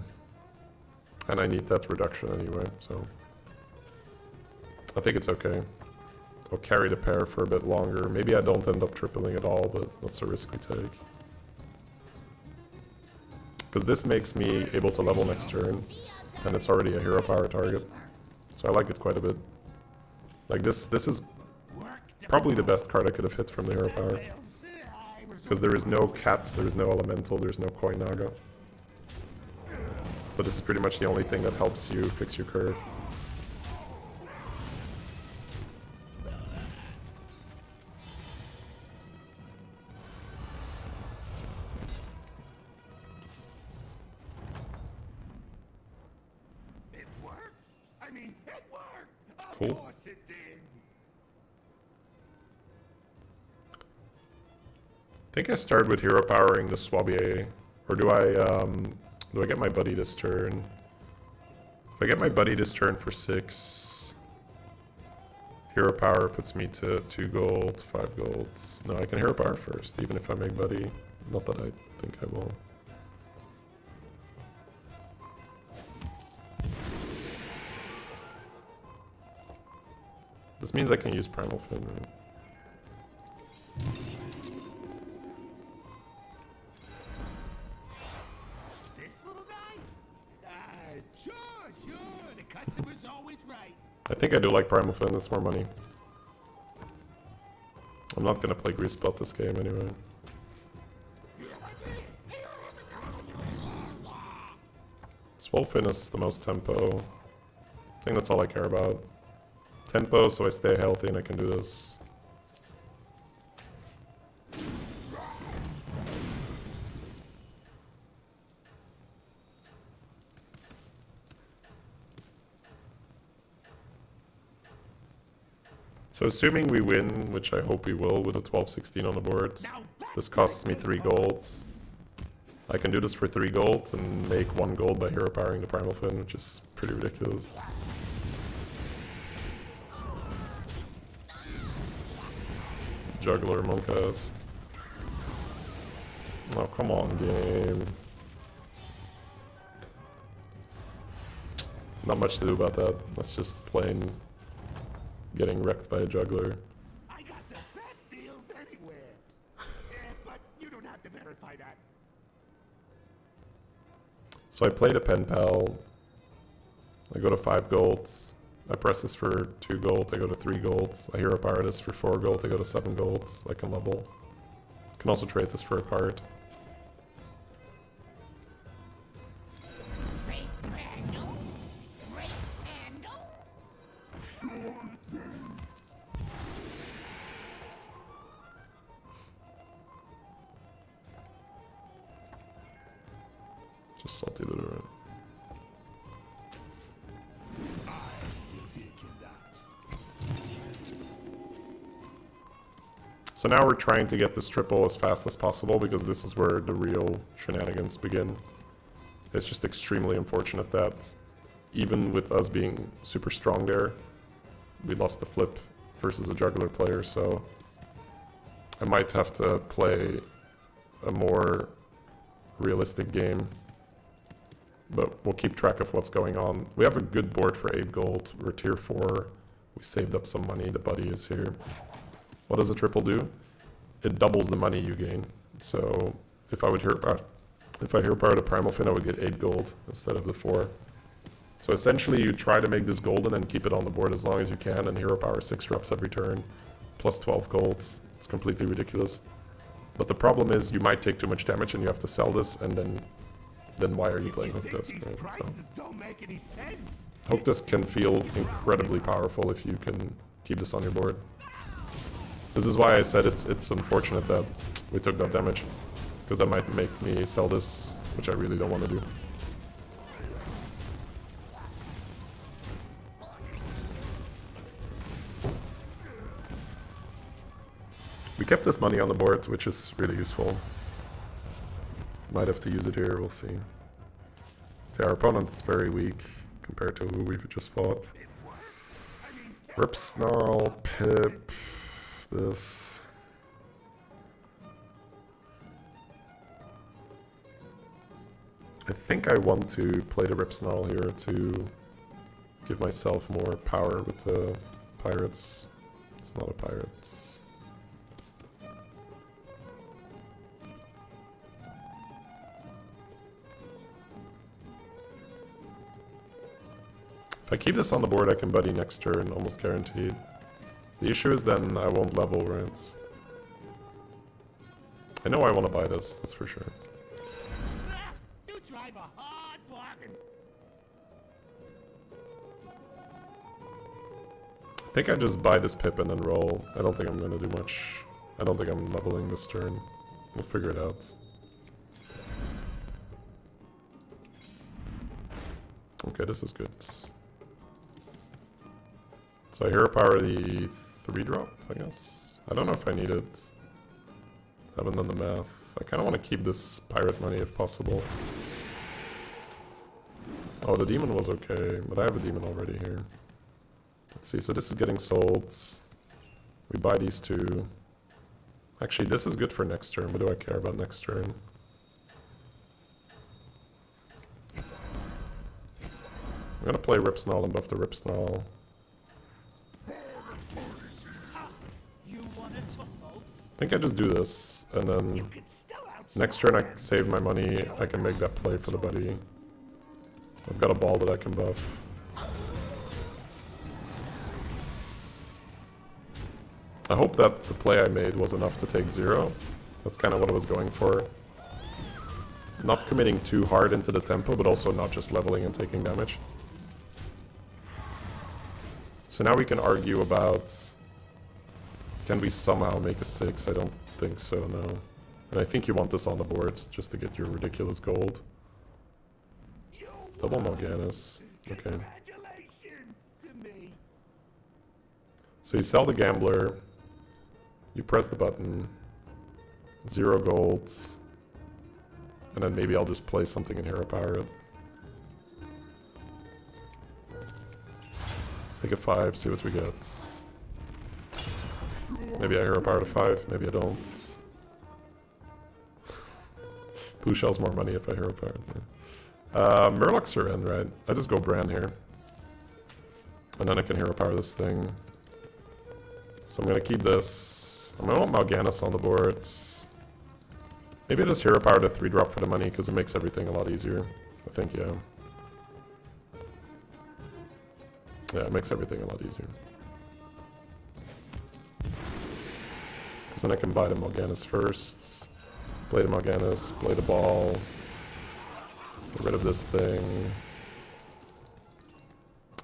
And I need that reduction anyway, so... I think it's okay. I'll carry the pair for a bit longer. Maybe I don't end up tripling at all, but that's a risk we take. Because this makes me able to level next turn, and it's already a hero power target. So I like it quite a bit. Like this is probably the best card I could have hit from the hero power. Because there is no cat, there is no elemental, there's no Koi Naga. So this is pretty much the only thing that helps you fix your curve. It worked. I mean, it worked. Of Cool. course it did. I think I start with hero powering the Swabby, or do I get my buddy this turn? If I get my buddy this turn for 6, hero power puts me to 2 gold, 5 gold. No, I can hero power first, even if I make buddy. Not that I think I will. This means I can use Primal Fin, right? This little guy? Sure. The customer's always right. I think I do like Primal Fin, it's more money. I'm not gonna play Grease Spot this game anyway. Swolefin is the most tempo. I think that's all I care about. Tempo, so I stay healthy and I can do this. So assuming we win, which I hope we will with a 12-16 on the board, this costs me 3 gold. I can do this for 3 gold and make 1 gold by hero powering the Primal Fin, which is pretty ridiculous. Juggler monk ass. Oh, come on, game. Not much to do about that. That's just plain getting wrecked by a juggler. I got the best deals anywhere. But you don't have to verify that. So I played a pen pal. I go to 5 golds. I press this for 2 gold. I go to 3 golds. I hero power this for 4 gold. I go to 7 golds. I can level. Can also trade this for a card. Just salty looter. So now we're trying to get this triple as fast as possible because this is where the real shenanigans begin. It's just extremely unfortunate that even with us being super strong there, we lost the flip versus a juggler player, so I might have to play a more realistic game. But we'll keep track of what's going on. We have a good board for 8 gold. We're tier 4. We saved up some money. The buddy is here. What does a triple do? It doubles the money you gain. So if I hero power the Primal Fin, I would get 8 gold instead of the 4. So essentially you try to make this golden and keep it on the board as long as you can, and hero power 6 drops every turn, plus 12 golds. It's completely ridiculous. But the problem is you might take too much damage and you have to sell this, and then why are you playing Hook Disc? These Right? prices don't make any sense. Hook Disc can feel incredibly powerful if you can keep this on your board. This is why I said it's unfortunate that we took that damage, because that might make me sell this, which I really don't want to do. We kept this money on the board, which is really useful. Might have to use it here, we'll see. So our opponent's very weak compared to who we've just fought. Rip Snarl, Pip, this. I think I want to play the Rip Snarl here to give myself more power with the pirates. It's not a pirate. If I keep this on the board, I can buddy next turn, almost guaranteed. The issue is then I won't level, right? I know I want to buy this, that's for sure. You drive a hard bargain. I think I just buy this Pip and then roll. I don't think I'm going to do much. I don't think I'm leveling this turn. We'll figure it out. Okay, this is good. So I hero power the 3-drop, I guess. I don't know if I need it. Haven't done the math. I kind of want to keep this pirate money if possible. Oh, the demon was okay, but I have a demon already here. Let's see, so this is getting sold. We buy these 2. Actually, this is good for next turn. What do I care about next turn? I'm gonna play Rip Snarl and buff the Rip Snarl. I think I just do this, and then next turn I save my money, I can make that play for the buddy. I've got a ball that I can buff. I hope that the play I made was enough to take 0. That's kind of what I was going for. Not committing too hard into the tempo, but also not just leveling and taking damage. So now we can argue about, can we somehow make a 6? I don't think so, no. And I think you want this on the board just to get your ridiculous gold. Double Morganus. Okay. Congratulations to me. So you sell the Gambler. You press the button. 0 golds. And then maybe I'll just play something in hero power it. Take a 5, see what we get. Maybe I hero power to 5, maybe I don't. Blue shell's more money if I hero power. Yeah. Murlocs are in, right? I just go Bran here. And then I can hero power this thing. So I'm gonna keep this. I'm gonna want Mal'Ganis on the board. Maybe I just hero power to 3-drop for the money because it makes everything a lot easier. I think, yeah. Yeah, it makes everything a lot easier. Because then I can buy the Mal'Ganis first. Play the Mal'Ganis, play the ball. Get rid of this thing.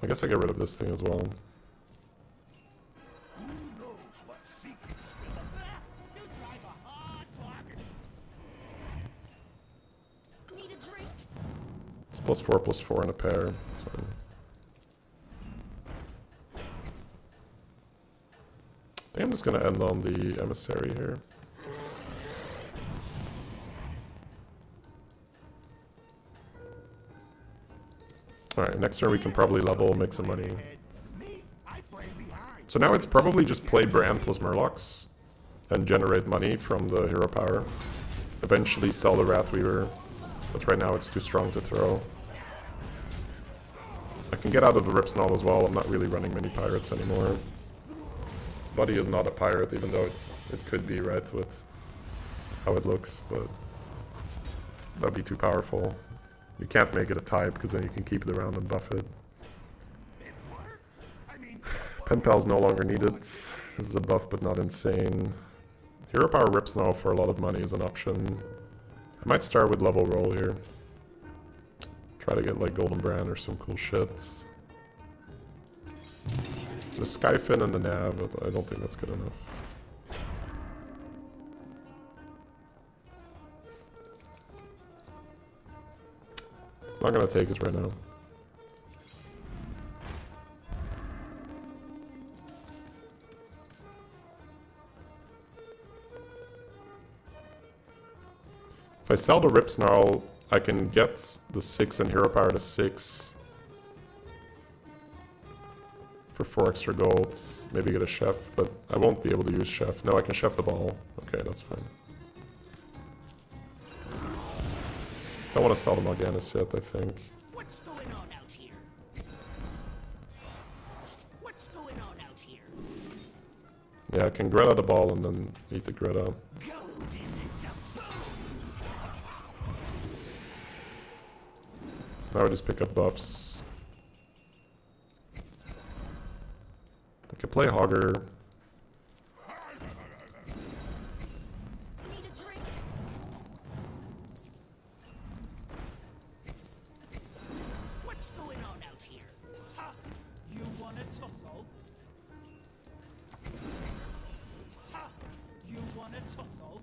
I guess I get rid of this thing as well. Who knows what secrets will you drive a hard bargain. Need a drink? It's +4/+4 in a pair. That's fine. I think I'm just gonna end on the emissary here. Alright, next turn we can probably level, make some money. Me, I play behind. So now it's probably just play Bran plus Murlocs and generate money from the hero power. Eventually sell the Wrathweaver, but right now it's too strong to throw. I can get out of the Ripsnall as well. I'm not really running many pirates anymore. Buddy is not a pirate, even though it could be, right, with how it looks, but that'd be too powerful. You can't make it a type, because then you can keep it around and buff it. Pen Pal's no longer needed. This is a buff, but not insane. Hero Power Ripsnall for a lot of money is an option. I might start with level roll here. Try to get like Golden Brand or some cool shit. The Skyfin and the Nav, but I don't think that's good enough. Not gonna take it right now. If I sell the Ripsnarl, I can get the 6 and hero power to 6 for 4 extra golds. Maybe get a chef, but I won't be able to use chef. No, I can chef the ball. Okay, that's fine. Don't want to sell the Mal'Ganis yet, I think. What's going on out here? What's going on out here? Yeah, I can Greta the ball and then eat the Greta. Now I just pick up buffs. I can play Hogger. Need a drink? What's going on out here? Ha! You want a tussle? Ha! You want a tussle?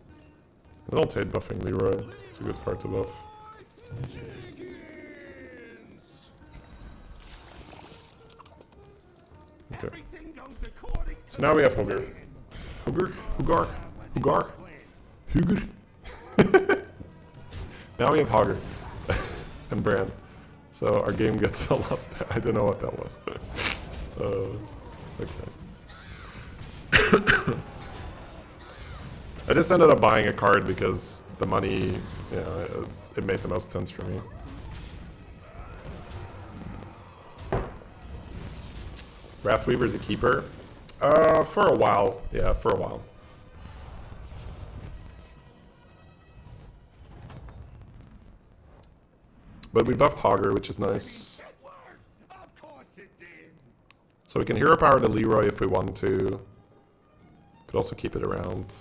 I don't hate buffing Leroy. It's a good card to buff. Okay. Everything goes according to So now we have Hogger. Hugger. Now we have Hogger and Bran. So our game gets a lot better. I don't know what that was. Okay. I just ended up buying a card because the money, you know, it made the most sense for me. Wrathweaver's a keeper. For a while. Yeah, for a while. But we buffed Hogger, which is nice. Of course it did. So we can hero power to Leroy if we want to. Could also keep it around.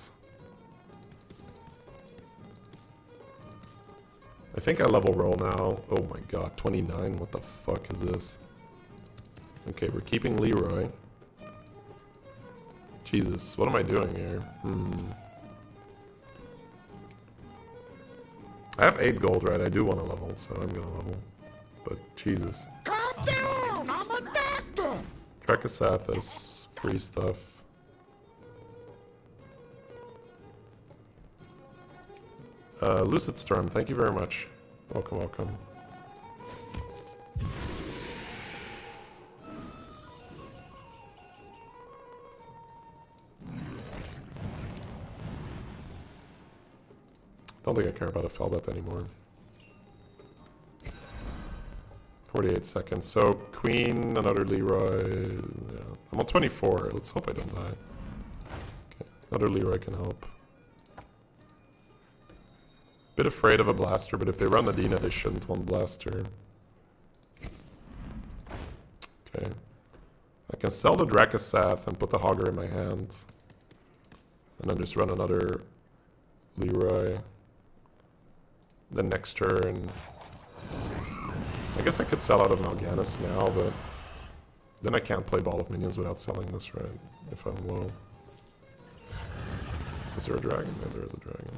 I think I level roll now. Oh my god, 29. What the fuck is this? Okay, we're keeping Leroy. Jesus, what am I doing here? I have 8 gold, right? I do want to level, so I'm gonna level. But Jesus. Calm down, I'm a doctor. Dracosathus, free stuff. Lucid Storm, thank you very much. Welcome, welcome. Don't think I care about a Felbet anymore. 48 seconds. So, Queen, another Leroy. Yeah. I'm on 24. Let's hope I don't die. Okay. Another Leroy can help. Bit afraid of a Blaster, but if they run Adina, they shouldn't want Blaster. Okay. I can sell the Dracasath and put the Hogger in my hand. And then just run another Leroy. The next turn. I guess I could sell out of Mal'Ganis now, but then I can't play Ball of Minions without selling this, right? If I'm low. Is there a dragon? Yeah, there is a dragon.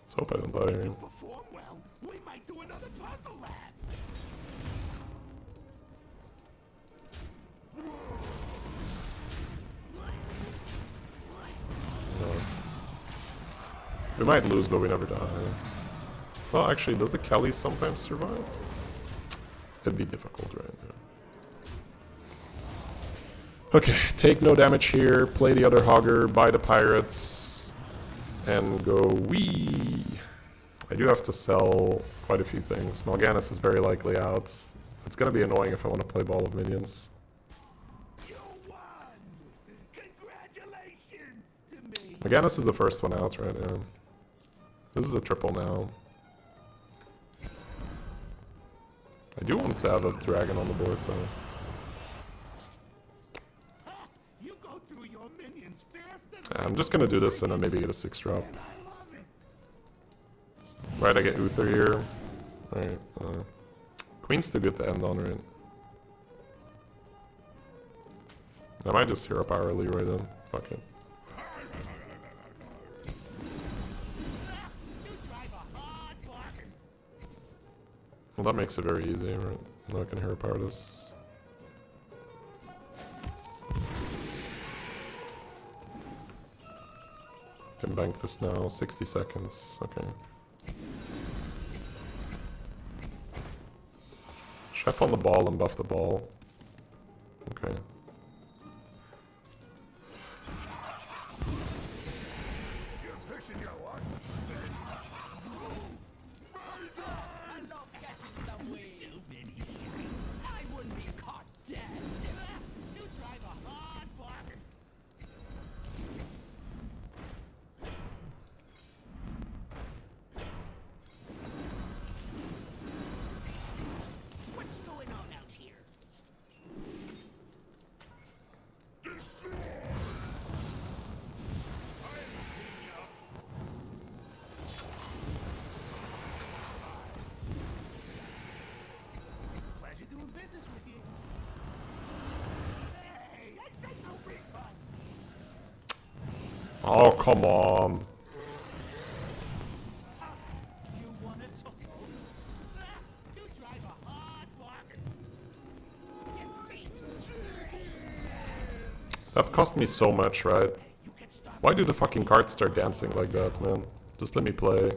Let's hope I don't die here. Perform well. We might do another puzzle lab. We might lose, but we never die. Well, actually, does the Kelly sometimes survive? It'd be difficult, right? Yeah. Okay, take no damage here, play the other Hogger, buy the Pirates, and go wee. I do have to sell quite a few things. Mal'Ganis is very likely out. It's gonna be annoying if I want to play Ball of Minions. You won! Congratulations to me! Mal'Ganis is the first one out, right? Yeah. This is a triple now. I do want to have a dragon on the board, though. You go through your minions faster I'm just gonna do this and then maybe get a 6-drop. than I love it. Right, I get Uther here. Alright, Queen's too good to end on, right? I might just hero power Leroy then. Fuck it. Well, that makes it very easy, right? Now I can hero power this. Can bank this now, 60 seconds, okay. Chef on the ball and buff the ball. Okay. You're pushing your luck. I love catching some waves. So many shit. I wouldn't be caught dead. You drive a hard bargain. What's going on out here? Pleasure doing business with you. Hey, I said no refund. Oh, come on. You want to tussle? You drive a hard bargain. That cost me so much, right? You can stop. Why do the fucking cards start dancing like that, man? Just let me play.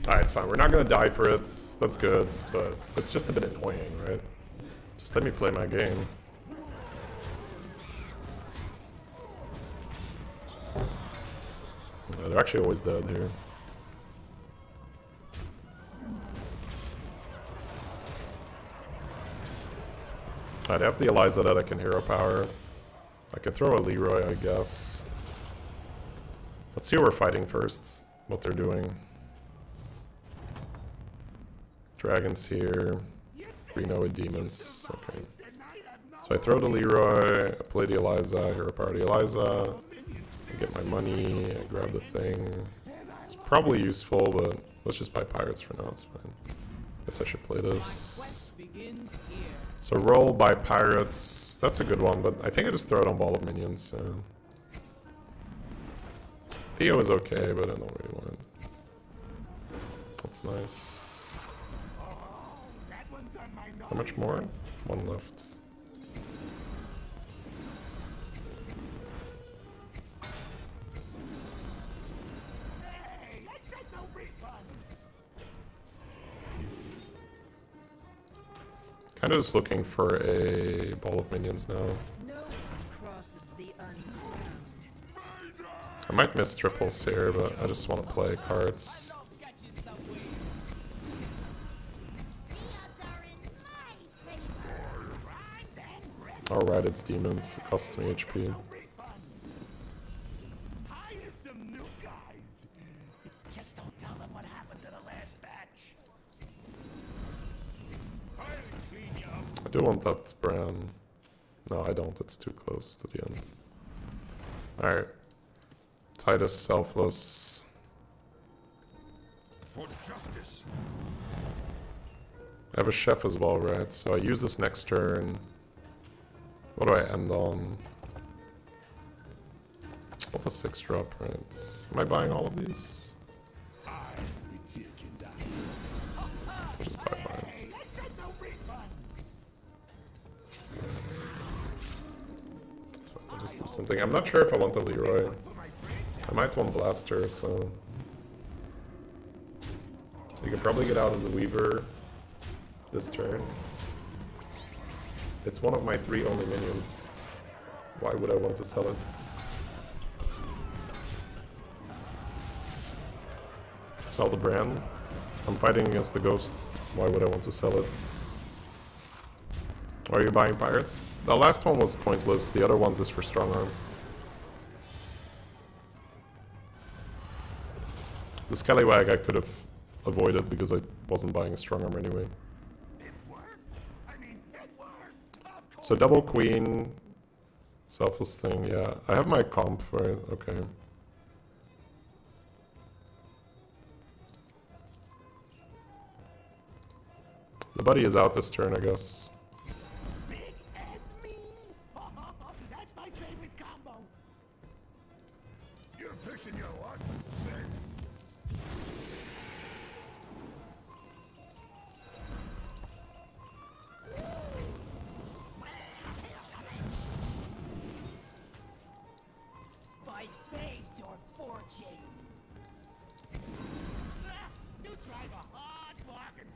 Alright, it's fine. We're not gonna die for it. That's good, but it's just a bit annoying, right? Just let me play my game. Yeah, they're actually always dead here. Alright, I have the Eliza that I can hero power. I can throw a Leroy, I guess. Let's see who we're fighting first, what they're doing. Dragons here. Reno with demons. Okay. So I throw the Leroy, I play the Eliza, hero power the Eliza. I get my money, I grab the thing. It's probably useful, but let's just buy pirates for now, it's fine. Guess I should play this. Quest begins here. So roll, buy pirates. That's a good one, but I think I just throw it on Ball of Minions. So. Theo is okay, but I don't really want it. That's nice. How much more? One left. Hey, I said no refund. Kind of just looking for a ball of minions now. No one crosses the uncrowned. I might miss triples here, but I just want to play cards. Love catching some waves. Alright, it's demons. It costs me HP. Refund. Hire some new guys. Just don't tell them what happened to the last batch. I'll clean you up. I do want that brand. No, I don't. It's too close to the end. Alright. Titus, selfless. For justice. I have a chef as well, right? So I use this next turn. What do I end on? What a 6 drop, right? Am I buying all of these? Just buy mine. Hey, I said no refund. That's fine. I'll just do something. I'm not sure if I want the Leroy. For my friends, I might want Blaster, so... You can probably get out of the Weaver this turn. It's one of my 3 only minions. Why would I want to sell it? Sell the brand. I'm fighting against the ghost. Why would I want to sell it? Why are you buying pirates? The last one was pointless. The other ones is for strong arm. The Scallywag I could have avoided because I wasn't buying a strong arm anyway. it worked. I mean, it worked. Of course. So double queen, selfless thing, yeah. I have my comp, right? Okay. The buddy is out this turn, I guess. Big and mean. That's my favorite combo. You're pushing your luck. By fate or fortune. You drive a hard bargain.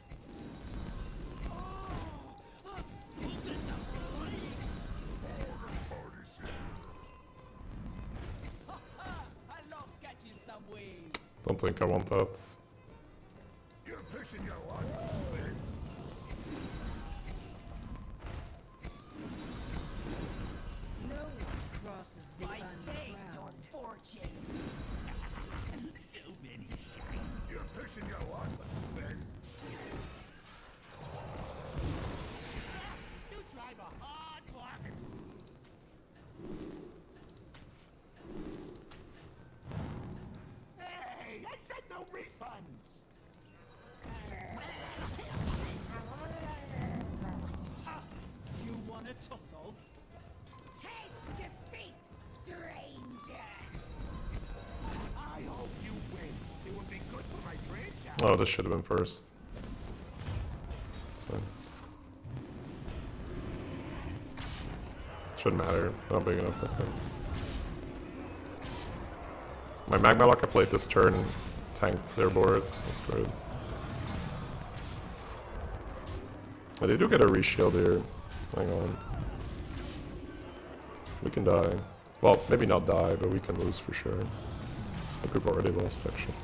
I love catching some waves. Don't think I want that. You're pushing your luck. No one crosses the By fate or uncrowned. fortune. So many shines. You're pushing your luck. You drive a hard bargain. Hey, I said no refunds. You want a tussle? Taste defeat, stranger. I hope you win. It would be good for my franchise. Oh, this should have been first. It's fine. Shouldn't matter. Not big enough, I think. My Magma Lock I played this turn tanked their boards. That's good. They do get a reshield here. Hang on. We can die. Well, maybe not die, but we can lose for sure. I think we've already lost, actually.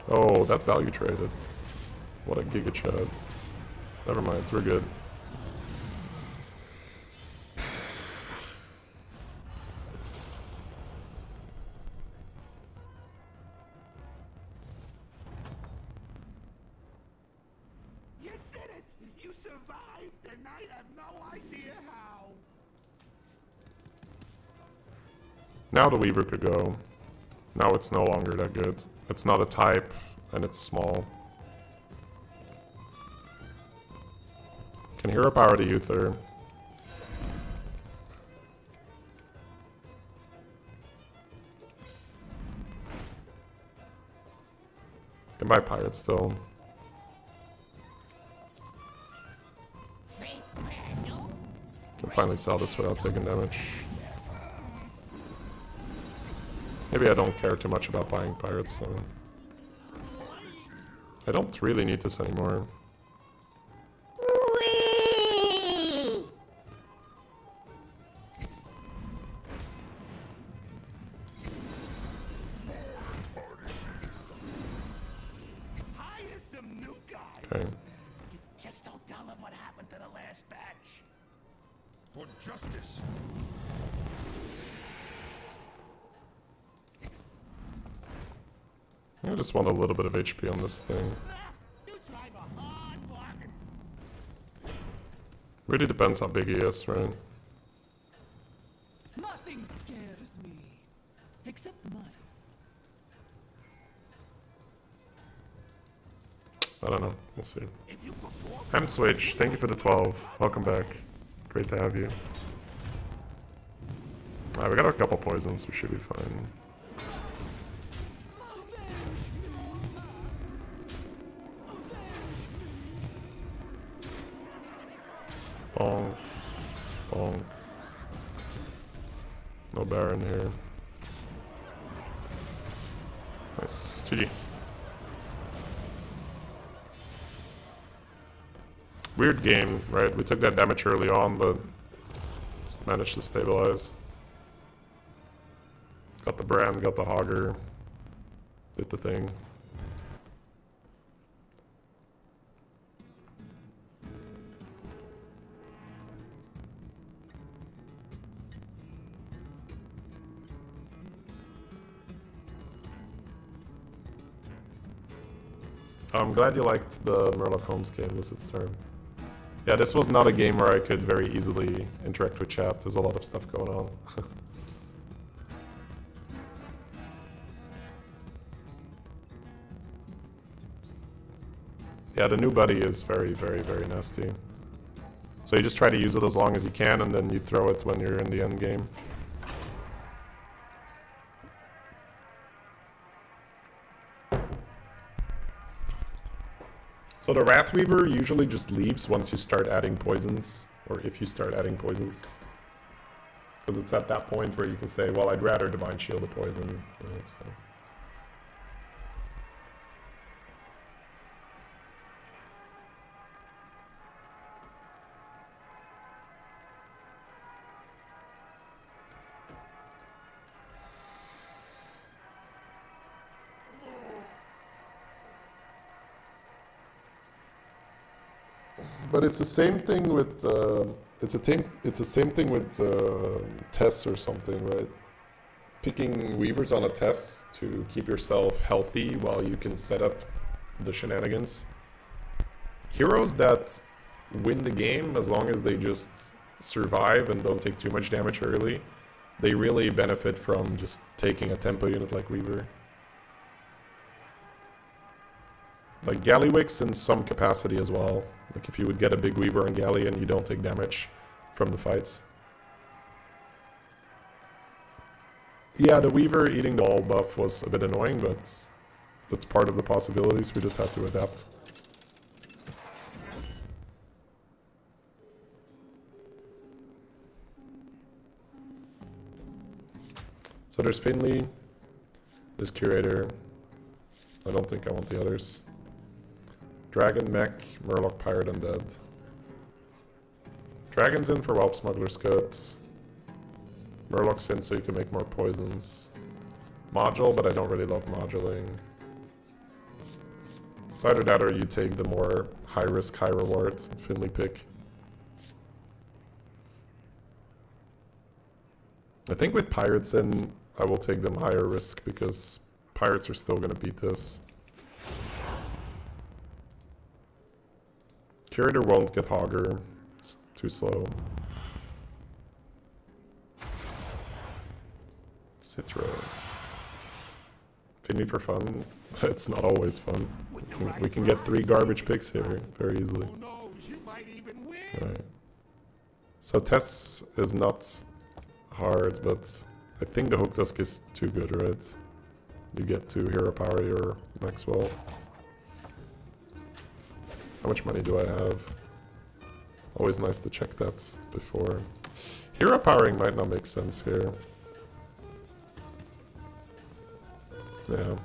Oh, that value traded. What a giga chad. Never mind, we're good. You did it! You survived, and I have no idea how. Now the Weaver could go. Now it's no longer that good. It's not a type, and it's small. Can hero power the Uther. Can buy Pirate still. Can finally sell this without taking damage. Maybe I don't care too much about buying pirates, so... I don't really need this anymore. Hire some new guys. Okay. Just don't tell them what happened to the last batch. For justice. I just want a little bit of HP on this thing. You drive a hard bargain. Really depends how big he is, right? Nothing scares me. Except mice. I don't know. We'll see. If you perform I'm Switch. Thank you for the 12. Welcome back. Great to have you. Alright, we got a couple poisons. We should be fine. Bonk. Bonk. No Baron here. Nice. GG. Weird game, right? We took that damage early on, but managed to stabilize. Got the brand, got the Hogger. Did the thing. I'm glad you liked the Murloc Holmes game, Lucid's turn. Yeah, this was not a game where I could very easily interact with chat. There's a lot of stuff going on. Yeah, the new buddy is very, very, very nasty. So you just try to use it as long as you can, and then you throw it when you're in the end game. So the Wrath Weaver usually just leaves once you start adding poisons, or if you start adding poisons. Because it's at that point where you can say, well, I'd rather Divine Shield a poison. You know, so. But it's the same thing with it's the same thing with tests or something, right? Picking weavers on a test to keep yourself healthy while you can set up the shenanigans. Heroes that win the game, as long as they just survive and don't take too much damage early, they really benefit from just taking a tempo unit like Weaver. Like Gallywix in some capacity as well. Like if you would get a big Weaver on Galley and you don't take damage from the fights. Yeah, the Weaver eating the all buff was a bit annoying, but that's part of the possibilities. We just have to adapt. So there's Finley, there's Curator. I don't think I want the others. Dragon, Mech, Murloc, Pirate, Undead. Dragon's in for Whelp Smuggler's Coat. Murloc's in so you can make more poisons. Module, but I don't really love moduling. It's either that or you take the more high risk, high reward Finley pick. I think with Pirates in, I will take them higher risk because Pirates are still going to beat this. Curator won't get Hogger. It's too slow. Citra. Finley for fun? It's not always fun. We can get 3 garbage picks here very easily. Who knows? You might even win. Right. So Tess is not hard, but I think the Hook Tusk is too good, right? You get to hero power your Maxwell. How much money do I have? Always nice to check that before. Hero powering might not make sense here. Yeah.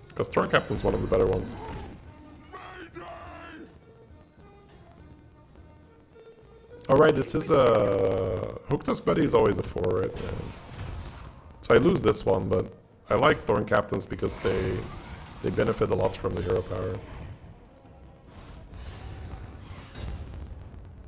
Because Torn Captain's one of the better ones. Alright, this is a... Hook Tusk Buddy is always a 4, right? Yeah. So I lose this one, but I like Thorn Captains because they benefit a lot from the hero power.